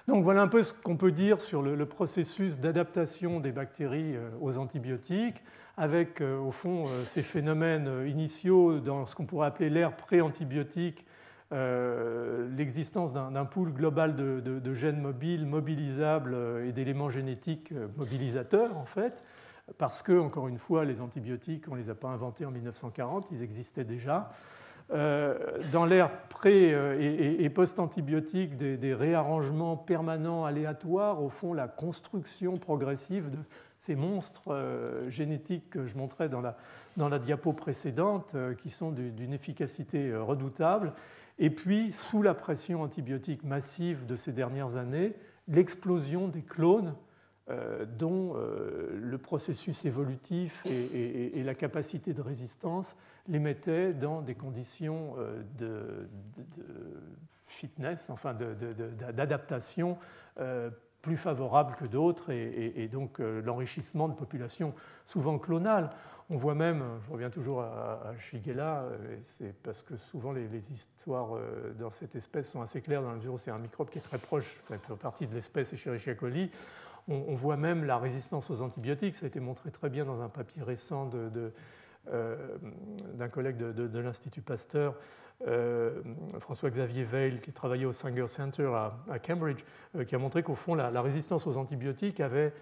Donc voilà un peu ce qu'on peut dire sur le processus d'adaptation des bactéries aux antibiotiques, avec au fond ces phénomènes initiaux dans ce qu'on pourrait appeler l'ère pré-antibiotique, l'existence d'un pool global de gènes mobiles, mobilisables et d'éléments génétiques mobilisateurs en fait, parce que, encore une fois, les antibiotiques, on ne les a pas inventés en 1940, ils existaient déjà. Dans l'ère pré- et post-antibiotique, des réarrangements permanents, aléatoires, au fond, la construction progressive de ces monstres génétiques que je montrais dans la diapo précédente, qui sont d'une efficacité redoutable. Et puis, sous la pression antibiotique massive de ces dernières années, l'explosion des clones dont le processus évolutif et la capacité de résistance les mettaient dans des conditions de fitness, enfin d'adaptation plus favorables que d'autres, et donc l'enrichissement de populations souvent clonales. On voit même, je reviens toujours à Shigella, c'est parce que souvent les histoires dans cette espèce sont assez claires dans la mesure où c'est un microbe qui est très proche, enfin, fait partie de l'espèce Escherichia coli. On voit même la résistance aux antibiotiques, ça a été montré très bien dans un papier récent d'un collègue de l'Institut Pasteur, François-Xavier Weil, qui travaillait au Sanger Center à Cambridge, qui a montré qu'au fond, la résistance aux antibiotiques avait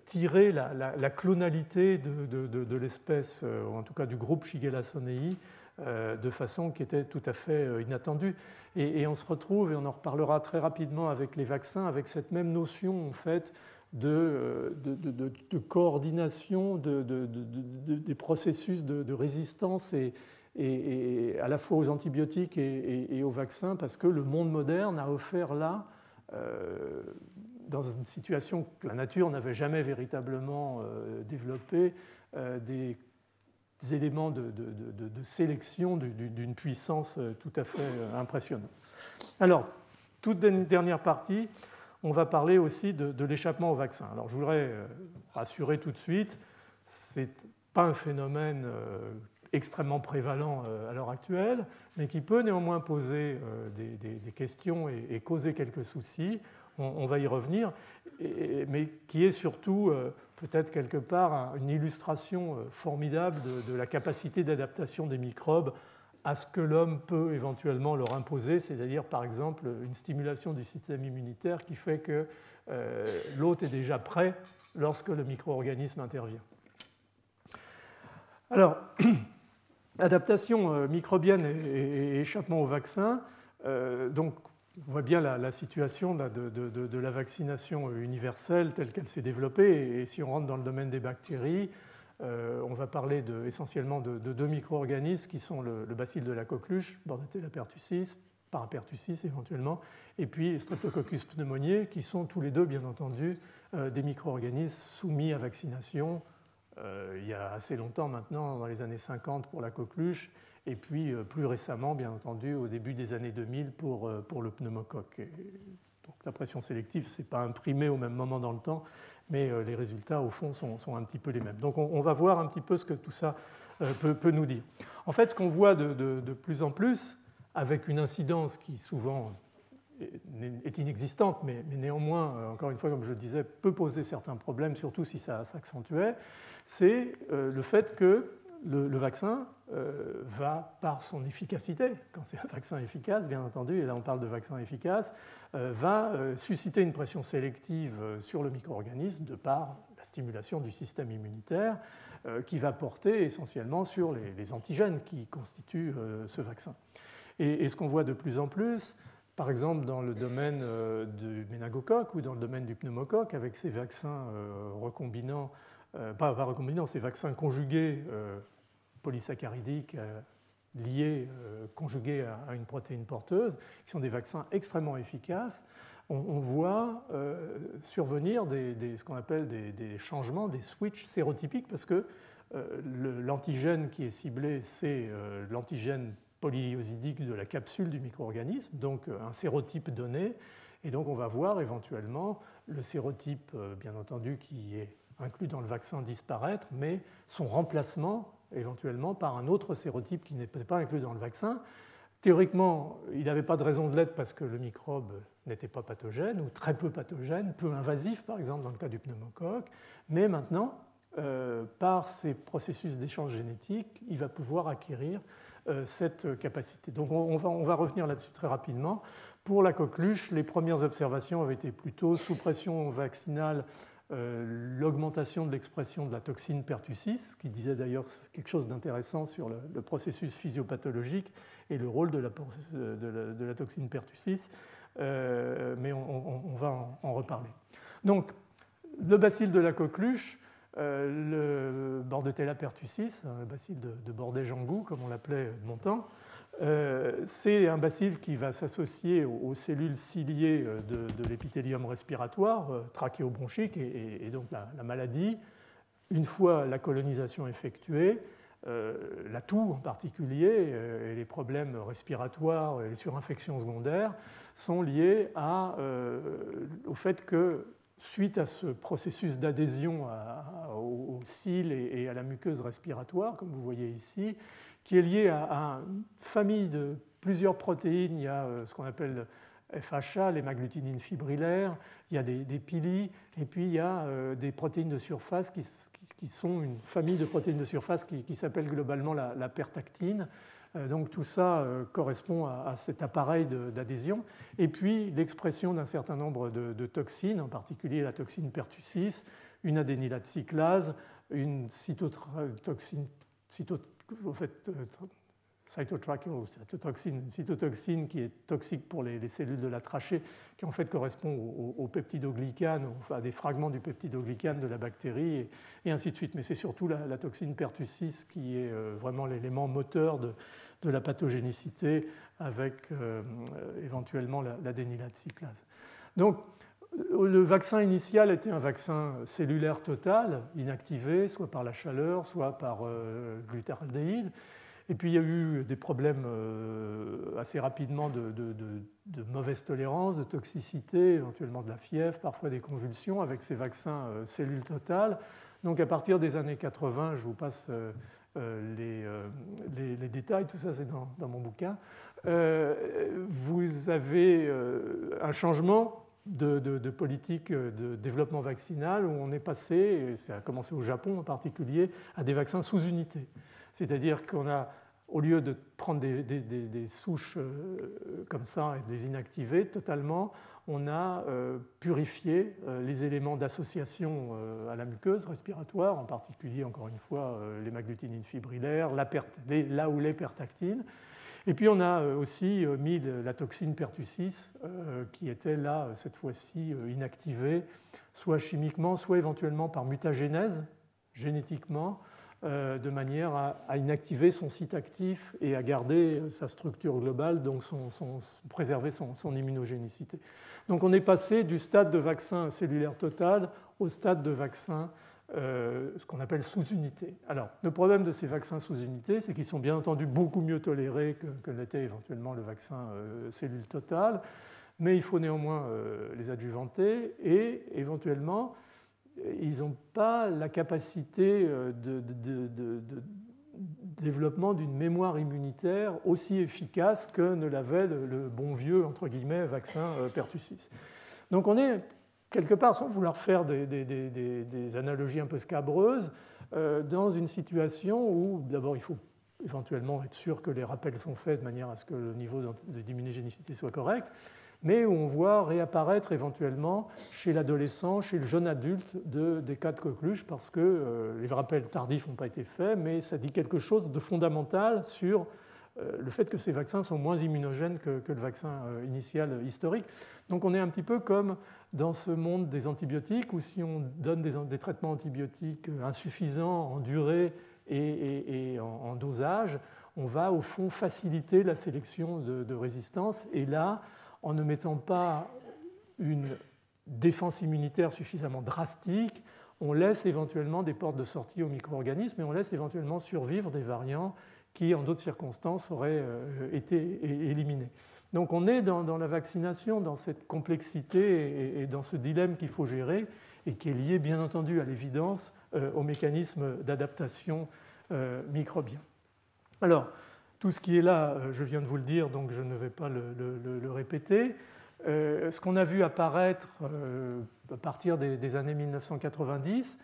tiré la clonalité de l'espèce, ou en tout cas du groupe Shigella sonei, de façon qui était tout à fait inattendue. Et on se retrouve, et on en reparlera très rapidement avec les vaccins, avec cette même notion en fait de coordination des processus de résistance et à la fois aux antibiotiques et aux vaccins, parce que le monde moderne a offert là, dans une situation que la nature n'avait jamais véritablement développée, des éléments de sélection d'une puissance tout à fait impressionnante. Alors, toute dernière partie, on va parler aussi de l'échappement au vaccin. Alors, je voudrais rassurer tout de suite, ce n'est pas un phénomène extrêmement prévalent à l'heure actuelle, mais qui peut néanmoins poser des questions et causer quelques soucis. On va y revenir, mais qui est surtout peut-être quelque part une illustration formidable de la capacité d'adaptation des microbes à ce que l'homme peut éventuellement leur imposer, c'est-à-dire par exemple une stimulation du système immunitaire qui fait que l'hôte est déjà prêt lorsque le micro-organisme intervient. Alors, adaptation microbienne et échappement au vaccin, donc on voit bien la situation de la vaccination universelle telle qu'elle s'est développée, et si on rentre dans le domaine des bactéries, on va parler essentiellement de deux micro-organismes qui sont le bacille de la coqueluche, Bordetella pertussis, Parapertussis éventuellement, et puis Streptococcus pneumoniae, qui sont tous les deux, bien entendu, des micro-organismes soumis à vaccination il y a assez longtemps maintenant, dans les années 50 pour la coqueluche, et puis plus récemment, bien entendu, au début des années 2000 pour le pneumocoque. Donc la pression sélective, ce n'est pas imprimé au même moment dans le temps, mais les résultats, au fond, sont un petit peu les mêmes. Donc on va voir un petit peu ce que tout ça peut nous dire. En fait, ce qu'on voit de plus en plus, avec une incidence qui souvent est inexistante, mais néanmoins, encore une fois, comme je le disais, peut poser certains problèmes, surtout si ça s'accentuait, c'est le fait que le vaccin va, par son efficacité, quand c'est un vaccin efficace, bien entendu, et là on parle de vaccin efficace, va susciter une pression sélective sur le micro-organisme de par la stimulation du système immunitaire qui va porter essentiellement sur les antigènes qui constituent ce vaccin. Et ce qu'on voit de plus en plus, par exemple dans le domaine du méningocoque ou dans le domaine du pneumocoque, avec ces vaccins recombinants, pas recombinants, ces vaccins conjugués polysaccharidiques liés, conjugués à une protéine porteuse, qui sont des vaccins extrêmement efficaces, on voit survenir ce qu'on appelle des changements, des switches sérotypiques, parce que l'antigène qui est ciblé, c'est l'antigène polyosidique de la capsule du micro-organisme, donc un sérotype donné, et donc on va voir éventuellement le sérotype, bien entendu, qui est inclus dans le vaccin disparaître, mais son remplacement éventuellement par un autre sérotype qui n'est pas inclus dans le vaccin. Théoriquement, il n'avait pas de raison de l'être parce que le microbe n'était pas pathogène ou très peu pathogène, peu invasif par exemple dans le cas du pneumocoque, mais maintenant, par ces processus d'échange génétique, il va pouvoir acquérir cette capacité. Donc on va revenir là-dessus très rapidement. Pour la coqueluche, les premières observations avaient été plutôt sous pression vaccinale, l'augmentation de l'expression de la toxine pertussis, qui disait d'ailleurs quelque chose d'intéressant sur le processus physiopathologique et le rôle de la toxine pertussis, mais on va en reparler. Donc, le bacille de la coqueluche, le Bordetella pertussis, le bacille de Bordet-Jambou, comme on l'appelait de mon temps, c'est un bacille qui va s'associer aux cellules ciliées de l'épithélium respiratoire, trachéobronchique, et donc la maladie, une fois la colonisation effectuée, la toux en particulier, et les problèmes respiratoires et les surinfections secondaires sont liés au fait que suite à ce processus d'adhésion aux cils et à la muqueuse respiratoire, comme vous voyez ici, qui est lié à une famille de plusieurs protéines. Il y a ce qu'on appelle FHA, l'hémagglutinine fibrillaire, il y a des pili, et puis il y a des protéines de surface qui sont une famille de protéines de surface qui s'appelle globalement la pertactine. Donc tout ça correspond à cet appareil d'adhésion. Et puis l'expression d'un certain nombre de toxines, en particulier la toxine pertussis, une adénylate cyclase, une cytotoxine, une cytotoxine qui est toxique pour les cellules de la trachée, qui en fait correspond au peptidoglycane, à des fragments du peptidoglycane de la bactérie, et ainsi de suite. Mais c'est surtout la toxine pertussis qui est vraiment l'élément moteur de la pathogénicité, avec éventuellement l'adénylate cyclase. Donc, le vaccin initial était un vaccin cellulaire total, inactivé, soit par la chaleur, soit par glutardéhyde. Et puis il y a eu des problèmes assez rapidement de mauvaise tolérance, de toxicité, éventuellement de la fièvre, parfois des convulsions avec ces vaccins cellules totales. Donc à partir des années 80, je vous passe les détails, tout ça c'est dans mon bouquin, vous avez un changement de politique de développement vaccinal où on est passé, et ça a commencé au Japon en particulier, à des vaccins sous unité. C'est-à-dire qu'on a, au lieu de prendre des souches comme ça et de les inactiver totalement, on a purifié les éléments d'association à la muqueuse respiratoire, en particulier, encore une fois, l'hémagglutinine fibrillaire, là où les pertactines. Et puis on a aussi mis la toxine pertussis qui était là, cette fois-ci, inactivée, soit chimiquement, soit éventuellement par mutagénèse, génétiquement, de manière à inactiver son site actif et à garder sa structure globale, donc préserver son immunogénicité. Donc on est passé du stade de vaccin cellulaire total au stade de vaccin ce qu'on appelle sous-unité. Alors, le problème de ces vaccins sous-unité, c'est qu'ils sont bien entendu beaucoup mieux tolérés que l'était éventuellement le vaccin cellule totale, mais il faut néanmoins les adjuvanter et éventuellement, ils n'ont pas la capacité de développement d'une mémoire immunitaire aussi efficace que ne l'avait le bon vieux, entre guillemets, vaccin pertussis. Donc on est quelque part, sans vouloir faire des analogies un peu scabreuses, dans une situation où, d'abord, il faut éventuellement être sûr que les rappels sont faits de manière à ce que le niveau d'immunogénicité soit correct, mais où on voit réapparaître éventuellement chez l'adolescent, chez le jeune adulte, des cas de coqueluche, parce que les rappels tardifs n'ont pas été faits, mais ça dit quelque chose de fondamental sur le fait que ces vaccins sont moins immunogènes que le vaccin initial historique. Donc on est un petit peu comme dans ce monde des antibiotiques, où si on donne des traitements antibiotiques insuffisants en durée et en dosage, on va au fond faciliter la sélection de résistance. Et là, en ne mettant pas une défense immunitaire suffisamment drastique, on laisse éventuellement des portes de sortie aux micro-organismes et on laisse éventuellement survivre des variants qui, en d'autres circonstances, auraient été éliminés. Donc on est dans la vaccination, dans cette complexité et dans ce dilemme qu'il faut gérer et qui est lié, bien entendu, à l'évidence, au mécanisme d'adaptation microbien. Alors, tout ce qui est là, je viens de vous le dire, donc je ne vais pas le répéter. Ce qu'on a vu apparaître à partir des années 1990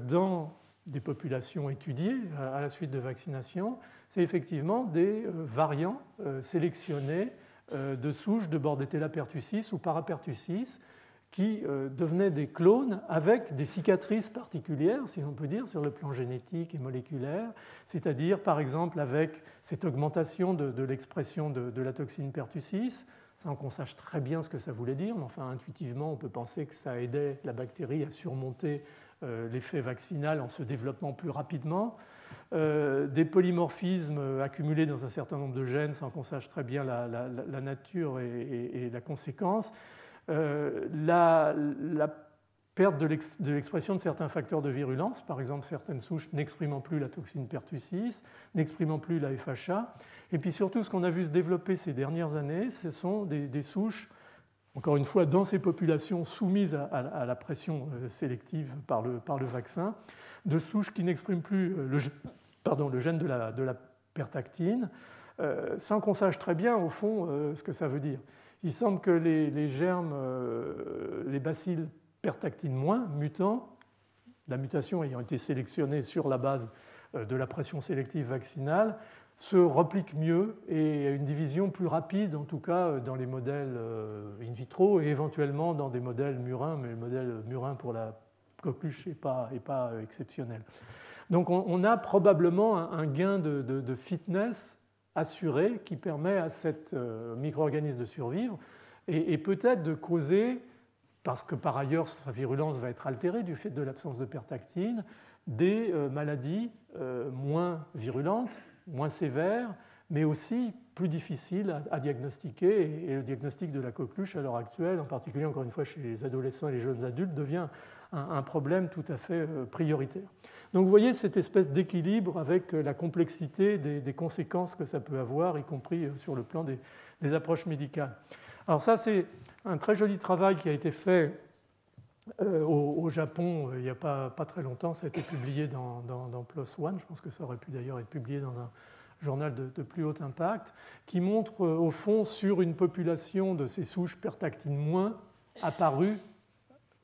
dans des populations étudiées à la suite de vaccination, c'est effectivement des variants sélectionnés de souches de Bordetella pertussis ou Parapertussis qui devenaient des clones avec des cicatrices particulières, si on peut dire, sur le plan génétique et moléculaire, c'est-à-dire par exemple avec cette augmentation de l'expression de la toxine pertussis, sans qu'on sache très bien ce que ça voulait dire, mais enfin intuitivement on peut penser que ça aidait la bactérie à surmonter l'effet vaccinal en se développant plus rapidement, des polymorphismes accumulés dans un certain nombre de gènes sans qu'on sache très bien la nature et la conséquence, la perte de l'expression de certains facteurs de virulence, par exemple certaines souches n'exprimant plus la toxine pertussis, n'exprimant plus la FHA, et puis surtout ce qu'on a vu se développer ces dernières années, ce sont des souches encore une fois, dans ces populations soumises à la pression sélective par le vaccin, de souches qui n'expriment plus le gène de la pertactine, sans qu'on sache très bien, au fond, ce que ça veut dire. Il semble que les germes, les bacilles pertactine moins mutants, la mutation ayant été sélectionnée sur la base de la pression sélective vaccinale, se repliquent mieux et une division plus rapide, en tout cas dans les modèles in vitro et éventuellement dans des modèles murins, mais le modèle murin pour la coqueluche n'est pas exceptionnel. Donc on a probablement un gain de fitness assuré qui permet à cet micro-organisme de survivre et peut-être de causer, parce que par ailleurs sa virulence va être altérée du fait de l'absence de pertactine, des maladies moins virulentes, moins sévères, mais aussi plus difficiles à diagnostiquer. Et le diagnostic de la coqueluche à l'heure actuelle, en particulier encore une fois chez les adolescents et les jeunes adultes, devient un problème tout à fait prioritaire. Donc vous voyez cette espèce d'équilibre avec la complexité des conséquences que ça peut avoir, y compris sur le plan des approches médicales. Alors ça, c'est un très joli travail qui a été fait au Japon il n'y a pas très longtemps. Ça a été publié dans PLOS ONE. Je pense que ça aurait pu d'ailleurs être publié dans un journal de plus haut impact, qui montre au fond sur une population de ces souches pertactine moins apparues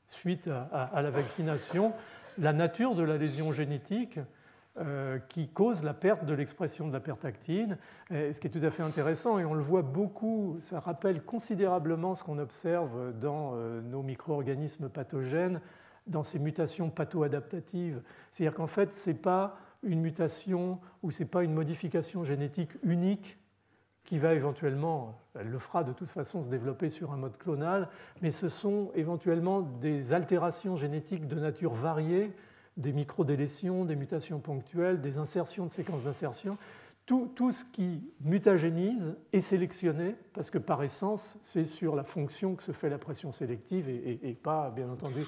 suite à la vaccination, la nature de la lésion génétique qui cause la perte de l'expression de la pertactine, ce qui est tout à fait intéressant, et on le voit beaucoup, ça rappelle considérablement ce qu'on observe dans nos micro-organismes pathogènes, dans ces mutations patho-adaptatives. C'est-à-dire qu'en fait, ce n'est pas une mutation ou ce n'est pas une modification génétique unique qui va éventuellement, elle le fera de toute façon, se développer sur un mode clonal, mais ce sont éventuellement des altérations génétiques de nature variée, des microdélétions, des mutations ponctuelles, des insertions de séquences d'insertion. Tout ce qui mutagénise est sélectionné, parce que par essence, c'est sur la fonction que se fait la pression sélective et pas, bien entendu,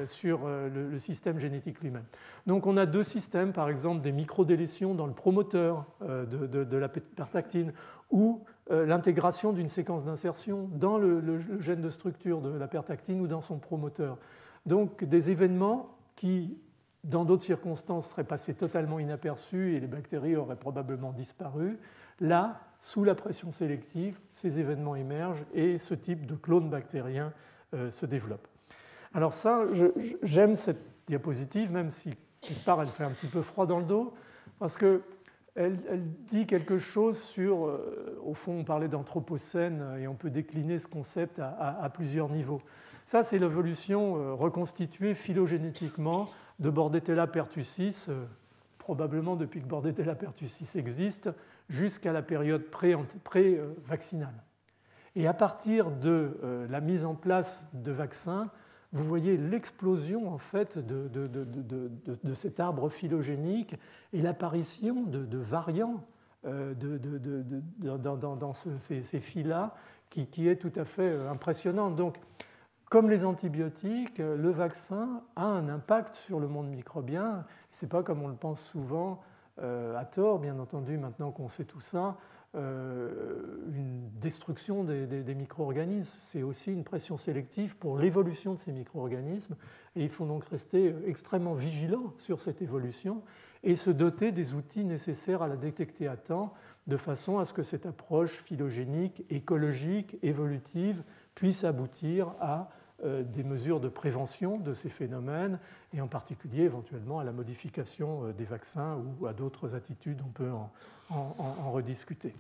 sur le système génétique lui-même. Donc on a deux systèmes, par exemple des microdélétions dans le promoteur de la pertactine ou l'intégration d'une séquence d'insertion dans le gène de structure de la pertactine ou dans son promoteur. Donc des événements qui, dans d'autres circonstances, seraient passés totalement inaperçus et les bactéries auraient probablement disparu. Là, sous la pression sélective, ces événements émergent et ce type de clone bactérien se développe. Alors ça, j'aime cette diapositive, même si quelque part elle fait un petit peu froid dans le dos, parce qu'elle dit quelque chose sur, au fond on parlait d'anthropocène et on peut décliner ce concept à plusieurs niveaux. Ça, c'est l'évolution reconstituée phylogénétiquement de Bordetella pertussis, probablement depuis que Bordetella pertussis existe, jusqu'à la période pré-vaccinale. Et à partir de la mise en place de vaccins, vous voyez l'explosion en fait de cet arbre phylogénique et l'apparition de variants dans ces phyla qui est tout à fait impressionnante. Donc, comme les antibiotiques, le vaccin a un impact sur le monde microbien. Ce n'est pas comme on le pense souvent, à tort, bien entendu, maintenant qu'on sait tout ça, une destruction des micro-organismes. C'est aussi une pression sélective pour l'évolution de ces micro-organismes. Et il faut donc rester extrêmement vigilant sur cette évolution et se doter des outils nécessaires à la détecter à temps, de façon à ce que cette approche phylogénique, écologique, évolutive puisse aboutir à des mesures de prévention de ces phénomènes et en particulier éventuellement à la modification des vaccins ou à d'autres attitudes, on peut en rediscuter.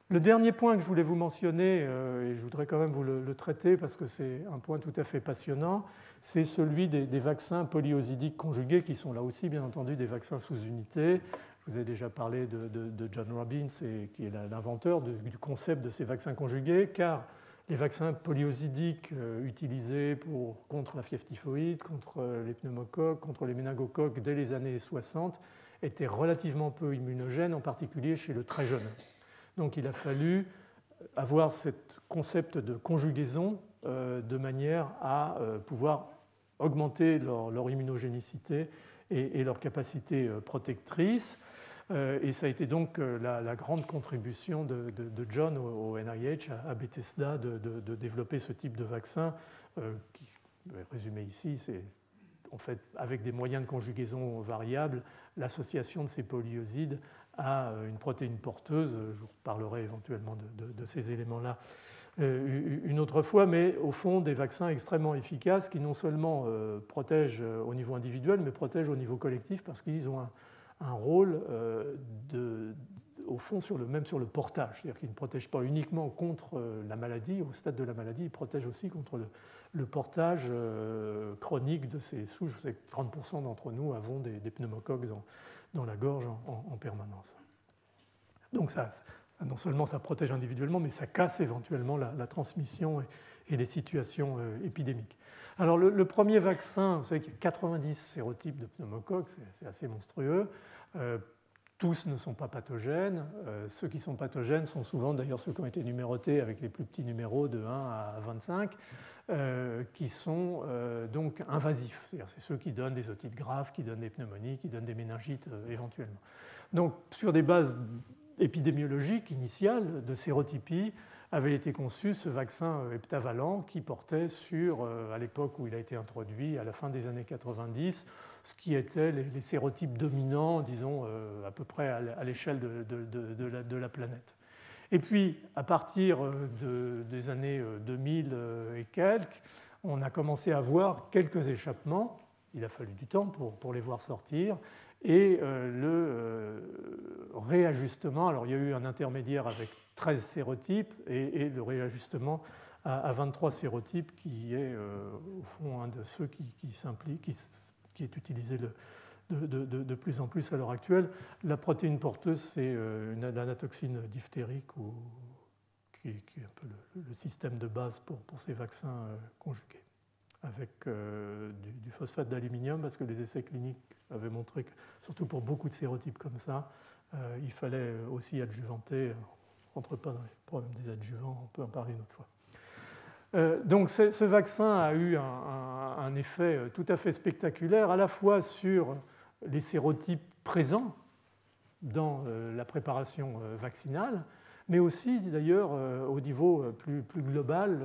Le dernier point que je voulais vous mentionner, et je voudrais quand même vous le traiter parce que c'est un point tout à fait passionnant, c'est celui des vaccins polyosidiques conjugués qui sont là aussi bien entendu des vaccins sous unité. Je vous ai déjà parlé de John Robbins, qui est l'inventeur du concept de ces vaccins conjugués, car les vaccins polyosidiques utilisés contre la fièvre typhoïde, contre les pneumocoques, contre les méningocoques dès les années 60 étaient relativement peu immunogènes, en particulier chez le très jeune. Donc il a fallu avoir ce concept de conjugaison de manière à pouvoir augmenter leur immunogénicité et leur capacité protectrice. Et ça a été donc la grande contribution de John au NIH, à Bethesda, de développer ce type de vaccin qui, résumé ici, c'est en fait avec des moyens de conjugaison variables, l'association de ces polyosides à une protéine porteuse. Je vous reparlerai éventuellement de ces éléments-là une autre fois, mais au fond des vaccins extrêmement efficaces qui non seulement protègent au niveau individuel, mais protègent au niveau collectif parce qu'ils ont un rôle au fond même sur le portage, c'est-à-dire qu'ils ne protègent pas uniquement contre la maladie, au stade de la maladie, ils protègent aussi contre le portage chronique de ces souches. Vous savez que 30% d'entre nous avons des pneumocoques dans la gorge en permanence. Donc non seulement ça protège individuellement, mais ça casse éventuellement la transmission et les situations épidémiques. Alors le premier vaccin, vous savez qu'il y a 90 sérotypes de pneumocoques, c'est assez monstrueux. Tous ne sont pas pathogènes. Ceux qui sont pathogènes sont souvent d'ailleurs ceux qui ont été numérotés avec les plus petits numéros de 1 à 25, qui sont donc invasifs. C'est-à-dire c'est ceux qui donnent des otites graves, qui donnent des pneumonies, qui donnent des méningites éventuellement. Donc sur des bases épidémiologiques initiales de sérotypie, avait été conçu ce vaccin heptavalent qui portait sur, à l'époque où il a été introduit, à la fin des années 90, ce qui étaient les sérotypes dominants, disons, à peu près à l'échelle de la planète. Et puis, à partir des années 2000 et quelques, on a commencé à voir quelques échappements. Il a fallu du temps pour les voir sortir. Et le réajustement, alors il y a eu un intermédiaire avec 13 sérotypes et le réajustement à 23 sérotypes qui est au fond un de ceux qui est utilisé de plus en plus à l'heure actuelle. La protéine porteuse, c'est l'anatoxine diphtérique qui est un peu le système de base pour ces vaccins conjugués, avec du phosphate d'aluminium, parce que les essais cliniques avaient montré que, surtout pour beaucoup de sérotypes comme ça, il fallait aussi adjuvanter. On ne rentre pas dans les problèmes des adjuvants, on peut en parler une autre fois. Donc ce vaccin a eu un effet tout à fait spectaculaire, à la fois sur les sérotypes présents dans la préparation vaccinale, mais aussi d'ailleurs au niveau plus global,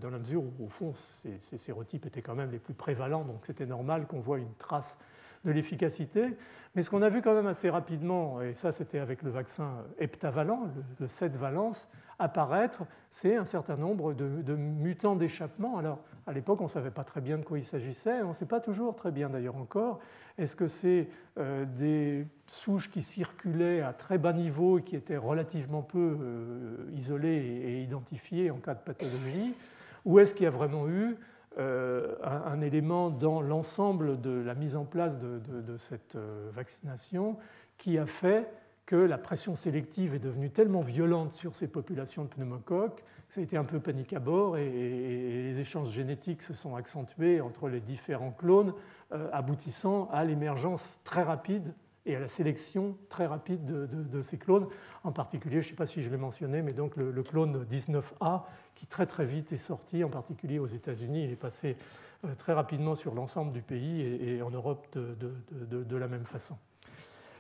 dans la mesure où au fond ces sérotypes étaient quand même les plus prévalents, donc c'était normal qu'on voit une trace de l'efficacité. Mais ce qu'on a vu quand même assez rapidement, et ça c'était avec le vaccin heptavalent, le 7 valence, apparaître, c'est un certain nombre de mutants d'échappement. Alors à l'époque on ne savait pas très bien de quoi il s'agissait, on ne sait pas toujours très bien d'ailleurs encore. Est-ce que c'est des souches qui circulaient à très bas niveau et qui étaient relativement peu isolées et identifiées en cas de pathologie, ou est-ce qu'il y a vraiment eu un élément dans l'ensemble de la mise en place de cette vaccination qui a fait que la pression sélective est devenue tellement violente sur ces populations de pneumocoques que ça a été un peu panique à bord et les échanges génétiques se sont accentués entre les différents clones, aboutissant à l'émergence très rapide et à la sélection très rapide de ces clones. En particulier, je ne sais pas si je l'ai mentionné, mais donc le clone 19A qui très très vite est sorti, en particulier aux États-Unis, il est passé très rapidement sur l'ensemble du pays et en Europe de la même façon.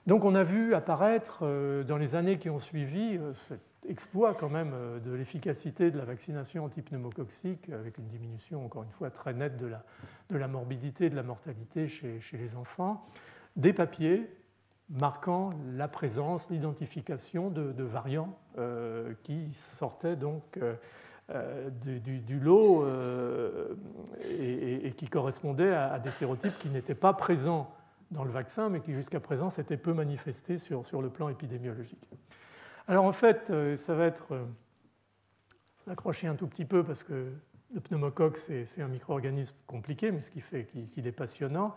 Donc on a vu apparaître dans les années qui ont suivi cet exploit quand même de l'efficacité de la vaccination antipneumococcique avec une diminution encore une fois très nette de la morbidité et de la mortalité chez les enfants, des papiers marquant la présence, l'identification de variants qui sortaient donc du lot et qui correspondaient à des sérotypes qui n'étaient pas présents dans le vaccin, mais qui jusqu'à présent s'étaient peu manifestés sur le plan épidémiologique. Alors en fait, ça va être s'accrocher un tout petit peu parce que le pneumocoque, c'est un micro-organisme compliqué, mais ce qui fait qu'il est passionnant.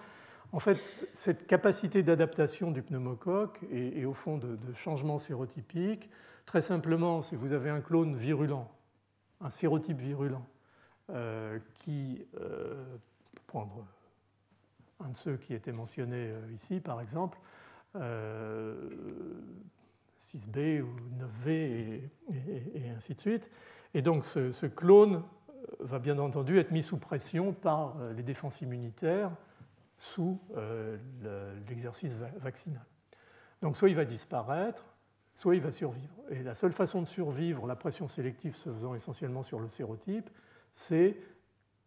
En fait, cette capacité d'adaptation du pneumocoque et au fond de changement sérotypique, très simplement, si vous avez un clone virulent, un sérotype virulent, qui, pour prendre un de ceux qui étaient mentionnés ici, par exemple, 6B ou 9V et ainsi de suite. Et donc ce clone va bien entendu être mis sous pression par les défenses immunitaires sous l'exercice vaccinal. Donc soit il va disparaître, soit il va survivre. Et la seule façon de survivre, la pression sélective se faisant essentiellement sur le sérotype, c'est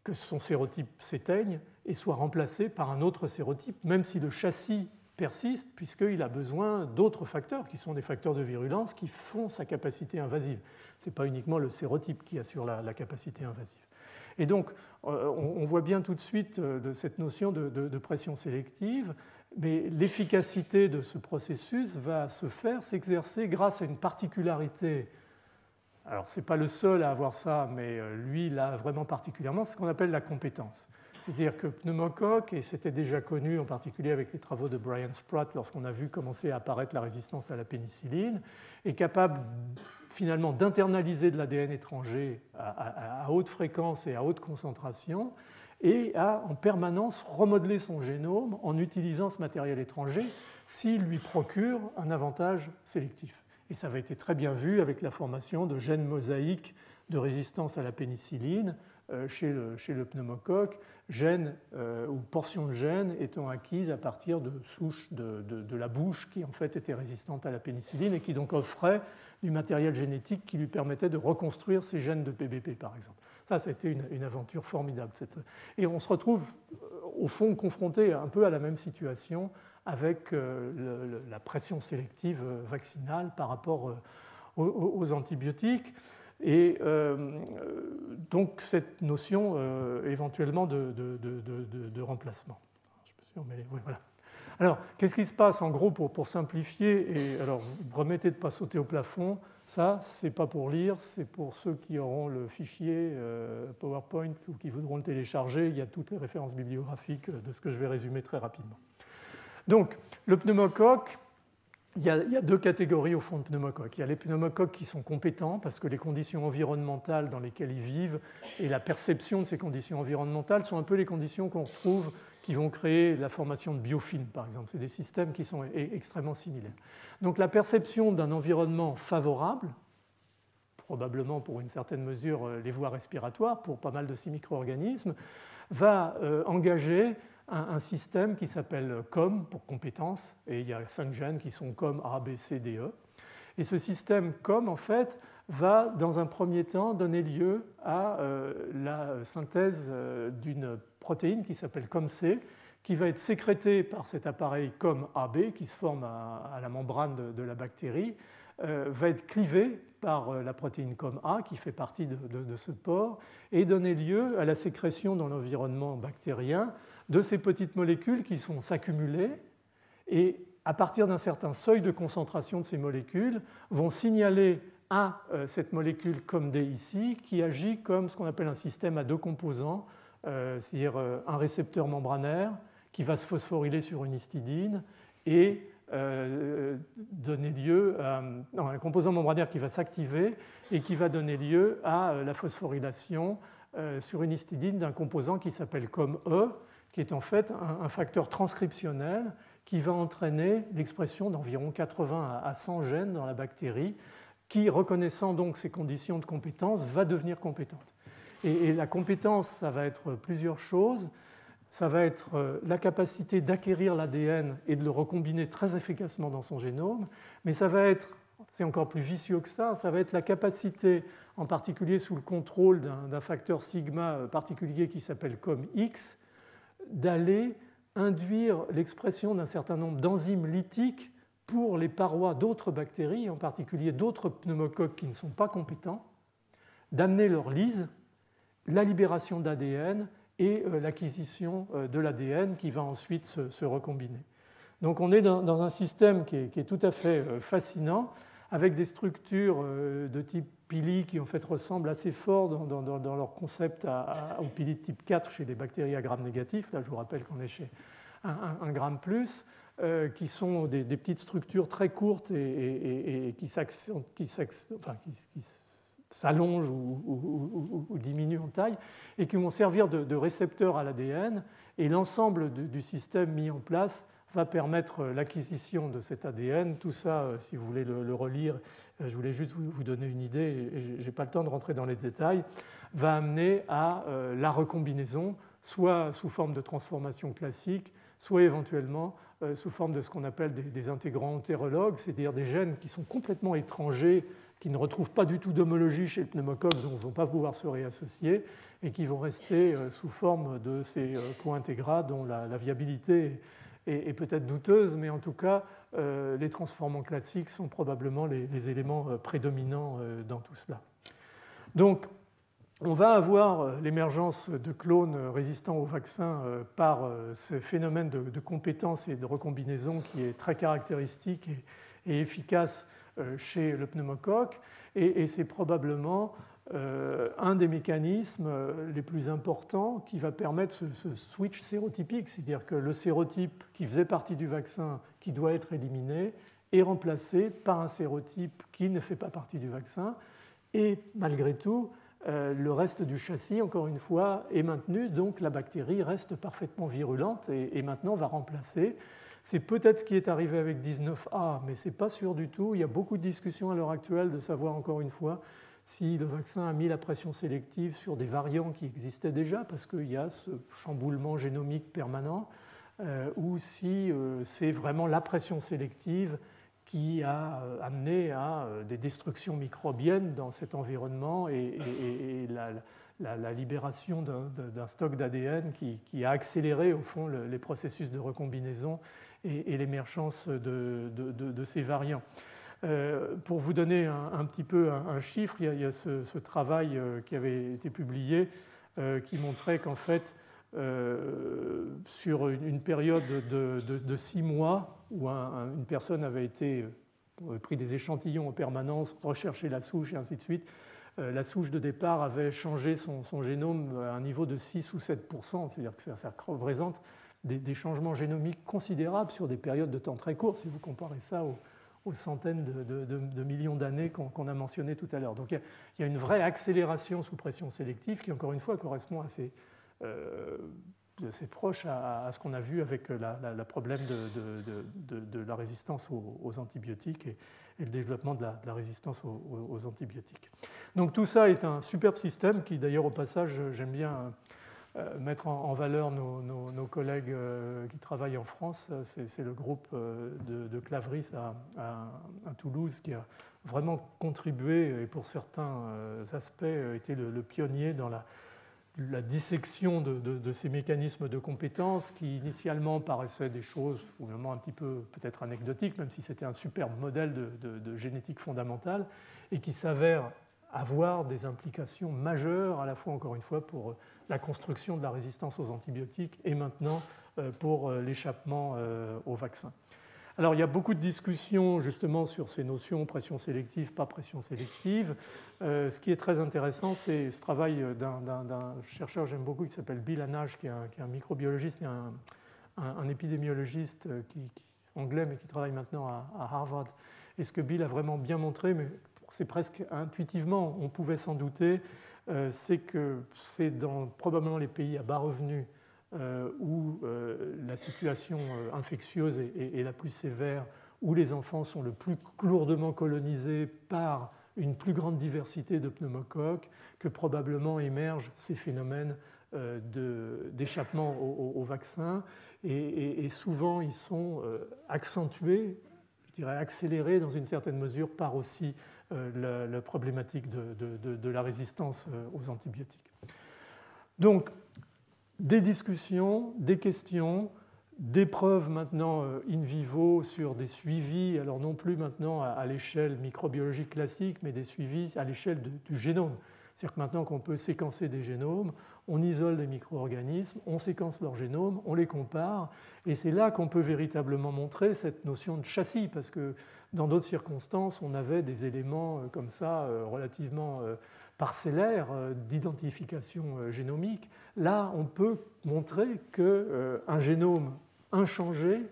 que son sérotype s'éteigne et soit remplacé par un autre sérotype, même si le châssis persiste, puisqu'il a besoin d'autres facteurs, qui sont des facteurs de virulence, qui font sa capacité invasive. Ce n'est pas uniquement le sérotype qui assure la capacité invasive. Et donc, on voit bien tout de suite de cette notion de pression sélective, mais l'efficacité de ce processus va s'exercer grâce à une particularité. Alors, ce n'est pas le seul à avoir ça, mais lui, il l'a vraiment particulièrement, c'est ce qu'on appelle la compétence. C'est-à-dire que pneumocoque, et c'était déjà connu en particulier avec les travaux de Brian Spratt lorsqu'on a vu commencer à apparaître la résistance à la pénicilline, est capable finalement d'internaliser de l'ADN étranger à haute fréquence et à haute concentration et à en permanence remodeler son génome en utilisant ce matériel étranger s'il lui procure un avantage sélectif. Et ça avait été très bien vu avec la formation de gènes mosaïques de résistance à la pénicilline chez le pneumocoque, gènes ou portions de gènes étant acquises à partir de souches de la bouche qui en fait étaient résistantes à la pénicilline et qui donc offraient du matériel génétique qui lui permettait de reconstruire ces gènes de PBP par exemple. Ça a été une aventure formidable. Et on se retrouve au fond confronté un peu à la même situation avec la pression sélective vaccinale par rapport aux antibiotiques. Et donc cette notion éventuellement de remplacement. Je me suis emmêlé. Oui, voilà. Alors, qu'est-ce qui se passe en gros pour simplifier? Et alors, vous promettez de ne pas sauter au plafond. Ça, ce n'est pas pour lire, c'est pour ceux qui auront le fichier PowerPoint ou qui voudront le télécharger. Il y a toutes les références bibliographiques de ce que je vais résumer très rapidement. Donc, le pneumocoque, il y a deux catégories au fond de pneumocoques. Il y a les pneumocoques qui sont compétents parce que les conditions environnementales dans lesquelles ils vivent et la perception de ces conditions environnementales sont un peu les conditions qu'on retrouve qui vont créer la formation de biofilms, par exemple. C'est des systèmes qui sont extrêmement similaires. Donc la perception d'un environnement favorable, probablement pour une certaine mesure les voies respiratoires, pour pas mal de ces micro-organismes, va engager un système qui s'appelle COM pour compétence, et il y a 5 gènes qui sont COM A, B, C, D, E. Et ce système COM, en fait, va, dans un premier temps, donner lieu à la synthèse d'une protéine qui s'appelle COM-C, qui va être sécrétée par cet appareil COM-AB, qui se forme à la membrane de la bactérie, va être clivée par la protéine COM-A, qui fait partie de ce pore, et donner lieu à la sécrétion dans l'environnement bactérien de ces petites molécules qui sont s'accumuler et à partir d'un certain seuil de concentration de ces molécules vont signaler à cette molécule COM-D ici qui agit comme ce qu'on appelle un système à deux composants, c'est-à-dire un récepteur membranaire qui va se phosphoryler sur une histidine et donner lieu à un composant membranaire qui va s'activer et qui va donner lieu à la phosphorylation sur une histidine d'un composant qui s'appelle COM-E, qui est en fait un facteur transcriptionnel qui va entraîner l'expression d'environ 80 à 100 gènes dans la bactérie, qui, reconnaissant donc ces conditions de compétence, va devenir compétente. Et la compétence, ça va être plusieurs choses. Ça va être la capacité d'acquérir l'ADN et de le recombiner très efficacement dans son génome, mais ça va être, c'est encore plus vicieux que ça va être la capacité, en particulier sous le contrôle d'un facteur sigma particulier qui s'appelle COM-X, d'aller induire l'expression d'un certain nombre d'enzymes lytiques pour les parois d'autres bactéries, en particulier d'autres pneumocoques qui ne sont pas compétents, d'amener leur lyse, la libération d'ADN et l'acquisition de l'ADN qui va ensuite se recombiner. Donc on est dans un système qui est tout à fait fascinant, avec des structures de type pili qui en fait ressemblent assez fort dans leur concept au pili de type 4 chez les bactéries à gram négatif. Là, je vous rappelle qu'on est chez 1 gramme plus, qui sont des petites structures très courtes et qui s'allongent ou diminuent en taille et qui vont servir de récepteurs à l'ADN. Et l'ensemble du système mis en place va permettre l'acquisition de cet ADN. Tout ça, si vous voulez le relire, je voulais juste vous donner une idée, et je n'ai pas le temps de rentrer dans les détails, va amener à la recombinaison, soit sous forme de transformation classique, soit éventuellement sous forme de ce qu'on appelle des intégrants entérologues, c'est-à-dire des gènes qui sont complètement étrangers, qui ne retrouvent pas du tout d'homologie chez le pneumocoque, donc ne vont pas pouvoir se réassocier, et qui vont rester sous forme de ces co-intégrats dont la viabilité est peut-être douteuse, mais en tout cas, les transformants classiques sont probablement les éléments prédominants dans tout cela. Donc, on va avoir l'émergence de clones résistants au vaccin par ce phénomène de compétence et de recombinaison qui est très caractéristique et efficace chez le pneumocoque. Et c'est probablement un des mécanismes les plus importants qui va permettre ce switch sérotypique, c'est-à-dire que le sérotype qui faisait partie du vaccin, qui doit être éliminé, est remplacé par un sérotype qui ne fait pas partie du vaccin. Et malgré tout, le reste du châssis, encore une fois, est maintenu, donc la bactérie reste parfaitement virulente et maintenant va remplacer. C'est peut-être ce qui est arrivé avec 19A, mais ce n'est pas sûr du tout. Il y a beaucoup de discussions à l'heure actuelle de savoir, encore une fois, si le vaccin a mis la pression sélective sur des variants qui existaient déjà, parce qu'il y a ce chamboulement génomique permanent, ou si c'est vraiment la pression sélective qui a amené à des destructions microbiennes dans cet environnement et la libération d'un stock d'ADN qui a accéléré au fond les processus de recombinaison et l'émergence de ces variants. Pour vous donner un petit peu un chiffre, il y a ce travail qui avait été publié qui montrait qu'en fait, sur une période de 6 mois où une personne avait pris des échantillons en permanence, recherché la souche et ainsi de suite, la souche de départ avait changé son génome à un niveau de 6 ou 7%, c'est-à-dire que ça représente des changements génomiques considérables sur des périodes de temps très courtes, si vous comparez ça aux centaines de millions d'années qu'on a mentionnées tout à l'heure. Donc il y a une vraie accélération sous pression sélective qui, encore une fois, correspond assez proche à ce qu'on a vu avec le problème de la résistance aux antibiotiques et le développement de la résistance aux antibiotiques. Donc tout ça est un superbe système qui, d'ailleurs, au passage, j'aime bien mettre en valeur nos collègues qui travaillent en France. C'est le groupe de Clavris à Toulouse qui a vraiment contribué et pour certains aspects été le pionnier dans la dissection de ces mécanismes de compétence qui initialement paraissaient des choses finalement un petit peu peut-être anecdotiques, même si c'était un superbe modèle de génétique fondamentale, et qui s'avèrent avoir des implications majeures à la fois, encore une fois, pour la construction de la résistance aux antibiotiques et maintenant pour l'échappement aux vaccins. Alors, il y a beaucoup de discussions justement sur ces notions pression sélective, pas pression sélective. Ce qui est très intéressant, c'est ce travail d'un chercheur que j'aime beaucoup qui s'appelle Bill Hanage, qui est un microbiologiste et un épidémiologiste anglais, mais qui travaille maintenant à Harvard. Et ce que Bill a vraiment bien montré, mais c'est presque intuitivement, on pouvait s'en douter, c'est que c'est dans probablement les pays à bas revenus où la situation infectieuse est la plus sévère, où les enfants sont le plus lourdement colonisés par une plus grande diversité de pneumocoques, que probablement émergent ces phénomènes d'échappement au vaccin. Et souvent, ils sont accentués, je dirais accélérés dans une certaine mesure par aussi la problématique de la résistance aux antibiotiques. Donc, des discussions, des questions, des preuves maintenant in vivo sur des suivis, alors non plus maintenant à l'échelle microbiologique classique, mais des suivis à l'échelle du génome. C'est-à-dire que maintenant qu'on peut séquencer des génomes, on isole des micro-organismes, on séquence leur génome, on les compare, et c'est là qu'on peut véritablement montrer cette notion de châssis, parce que dans d'autres circonstances, on avait des éléments comme ça relativement parcellaires d'identification génomique. Là, on peut montrer qu'un génome inchangé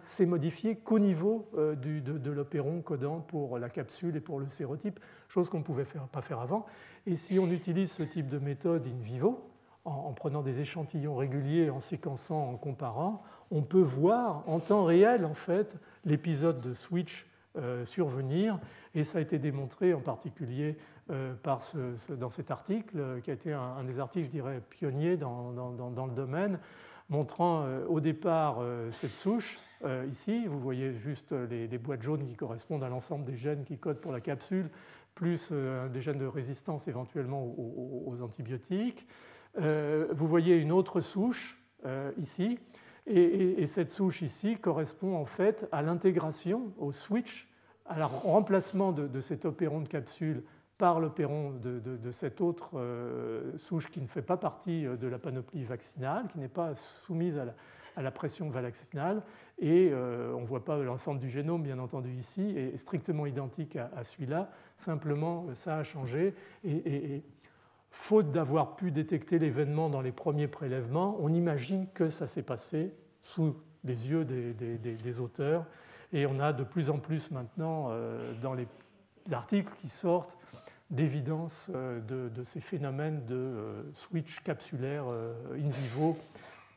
s'est modifié qu'au niveau de l'opéron codant pour la capsule et pour le sérotype, chose qu'on ne pouvait pas faire avant. Et si on utilise ce type de méthode in vivo, en prenant des échantillons réguliers, en séquençant, en comparant, on peut voir en temps réel en fait l'épisode de switch survenir, et ça a été démontré en particulier dans cet article qui a été un des articles, je dirais, pionniers dans le domaine, montrant au départ cette souche. Ici, vous voyez juste les boîtes jaunes qui correspondent à l'ensemble des gènes qui codent pour la capsule, plus des gènes de résistance éventuellement aux antibiotiques. Vous voyez une autre souche ici, et cette souche ici correspond en fait à l'intégration, au switch, à la remplacement de cet opéron de capsule par l'opéron de cette autre souche qui ne fait pas partie de la panoplie vaccinale, qui n'est pas soumise à la pression vaccinale, et on ne voit pas l'ensemble du génome, bien entendu, ici, est strictement identique à celui-là, simplement ça a changé, et faute d'avoir pu détecter l'événement dans les premiers prélèvements, on imagine que ça s'est passé sous les yeux des auteurs, et on a de plus en plus maintenant dans les articles qui sortent d'évidence de ces phénomènes de switch capsulaire in vivo,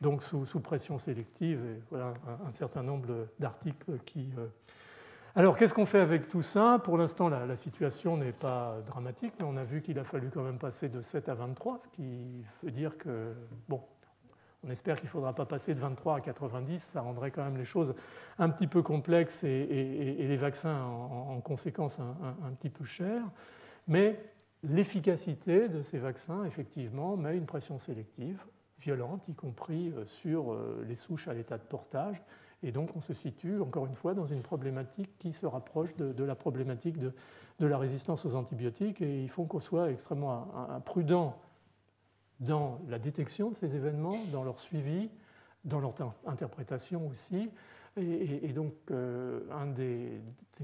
donc sous pression sélective, et voilà un certain nombre d'articles qui... Alors, qu'est-ce qu'on fait avec tout ça? Pour l'instant, la situation n'est pas dramatique, mais on a vu qu'il a fallu quand même passer de 7 à 23, ce qui veut dire que, bon, on espère qu'il ne faudra pas passer de 23 à 90, ça rendrait quand même les choses un petit peu complexes et les vaccins en conséquence un petit peu chers. Mais l'efficacité de ces vaccins, effectivement, met une pression sélective violente, y compris sur les souches à l'état de portage. Et donc on se situe, encore une fois, dans une problématique qui se rapproche de la problématique de la résistance aux antibiotiques. Et il faut qu'on soit extrêmement prudent dans la détection de ces événements, dans leur suivi, dans leur interprétation aussi. Et donc, un des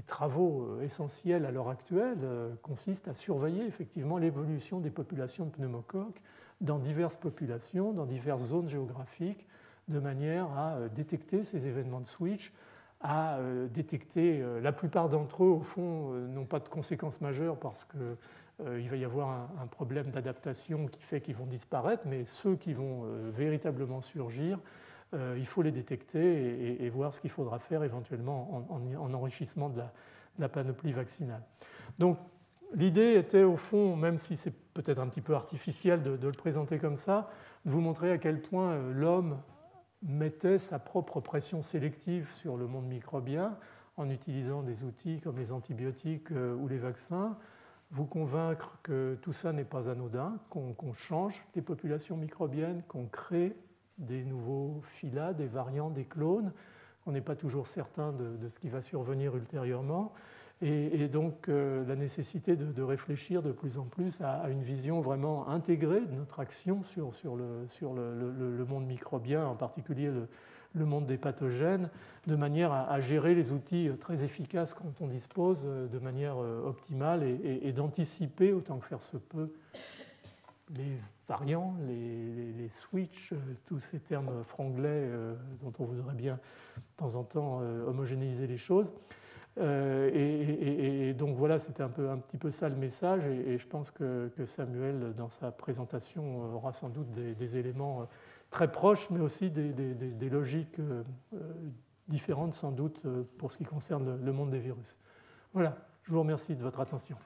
travaux essentiels à l'heure actuelle consiste à surveiller effectivement l'évolution des populations de pneumocoques dans diverses populations, dans diverses zones géographiques, de manière à détecter ces événements de switch, à détecter, la plupart d'entre eux, au fond, n'ont pas de conséquences majeures parce qu'il va y avoir un problème d'adaptation qui fait qu'ils vont disparaître, mais ceux qui vont véritablement surgir, il faut les détecter et voir ce qu'il faudra faire éventuellement en enrichissement de la panoplie vaccinale. Donc l'idée était au fond, même si c'est peut-être un petit peu artificiel de le présenter comme ça, de vous montrer à quel point l'homme mettait sa propre pression sélective sur le monde microbien en utilisant des outils comme les antibiotiques ou les vaccins, vous convaincre que tout ça n'est pas anodin, qu'on change les populations microbiennes, qu'on crée des nouveaux phyla, des variants, des clones. On n'est pas toujours certain de ce qui va survenir ultérieurement. Et donc la nécessité de réfléchir de plus en plus à une vision vraiment intégrée de notre action sur le monde microbien, en particulier le monde des pathogènes, de manière à gérer les outils très efficaces dont on dispose de manière optimale et d'anticiper autant que faire se peut les variants, les switches, tous ces termes franglais dont on voudrait bien de temps en temps homogénéiser les choses. Et donc voilà, c'était un petit peu ça le message, et je pense que Samuel, dans sa présentation, aura sans doute des éléments très proches, mais aussi des logiques différentes sans doute pour ce qui concerne le monde des virus. Voilà, je vous remercie de votre attention.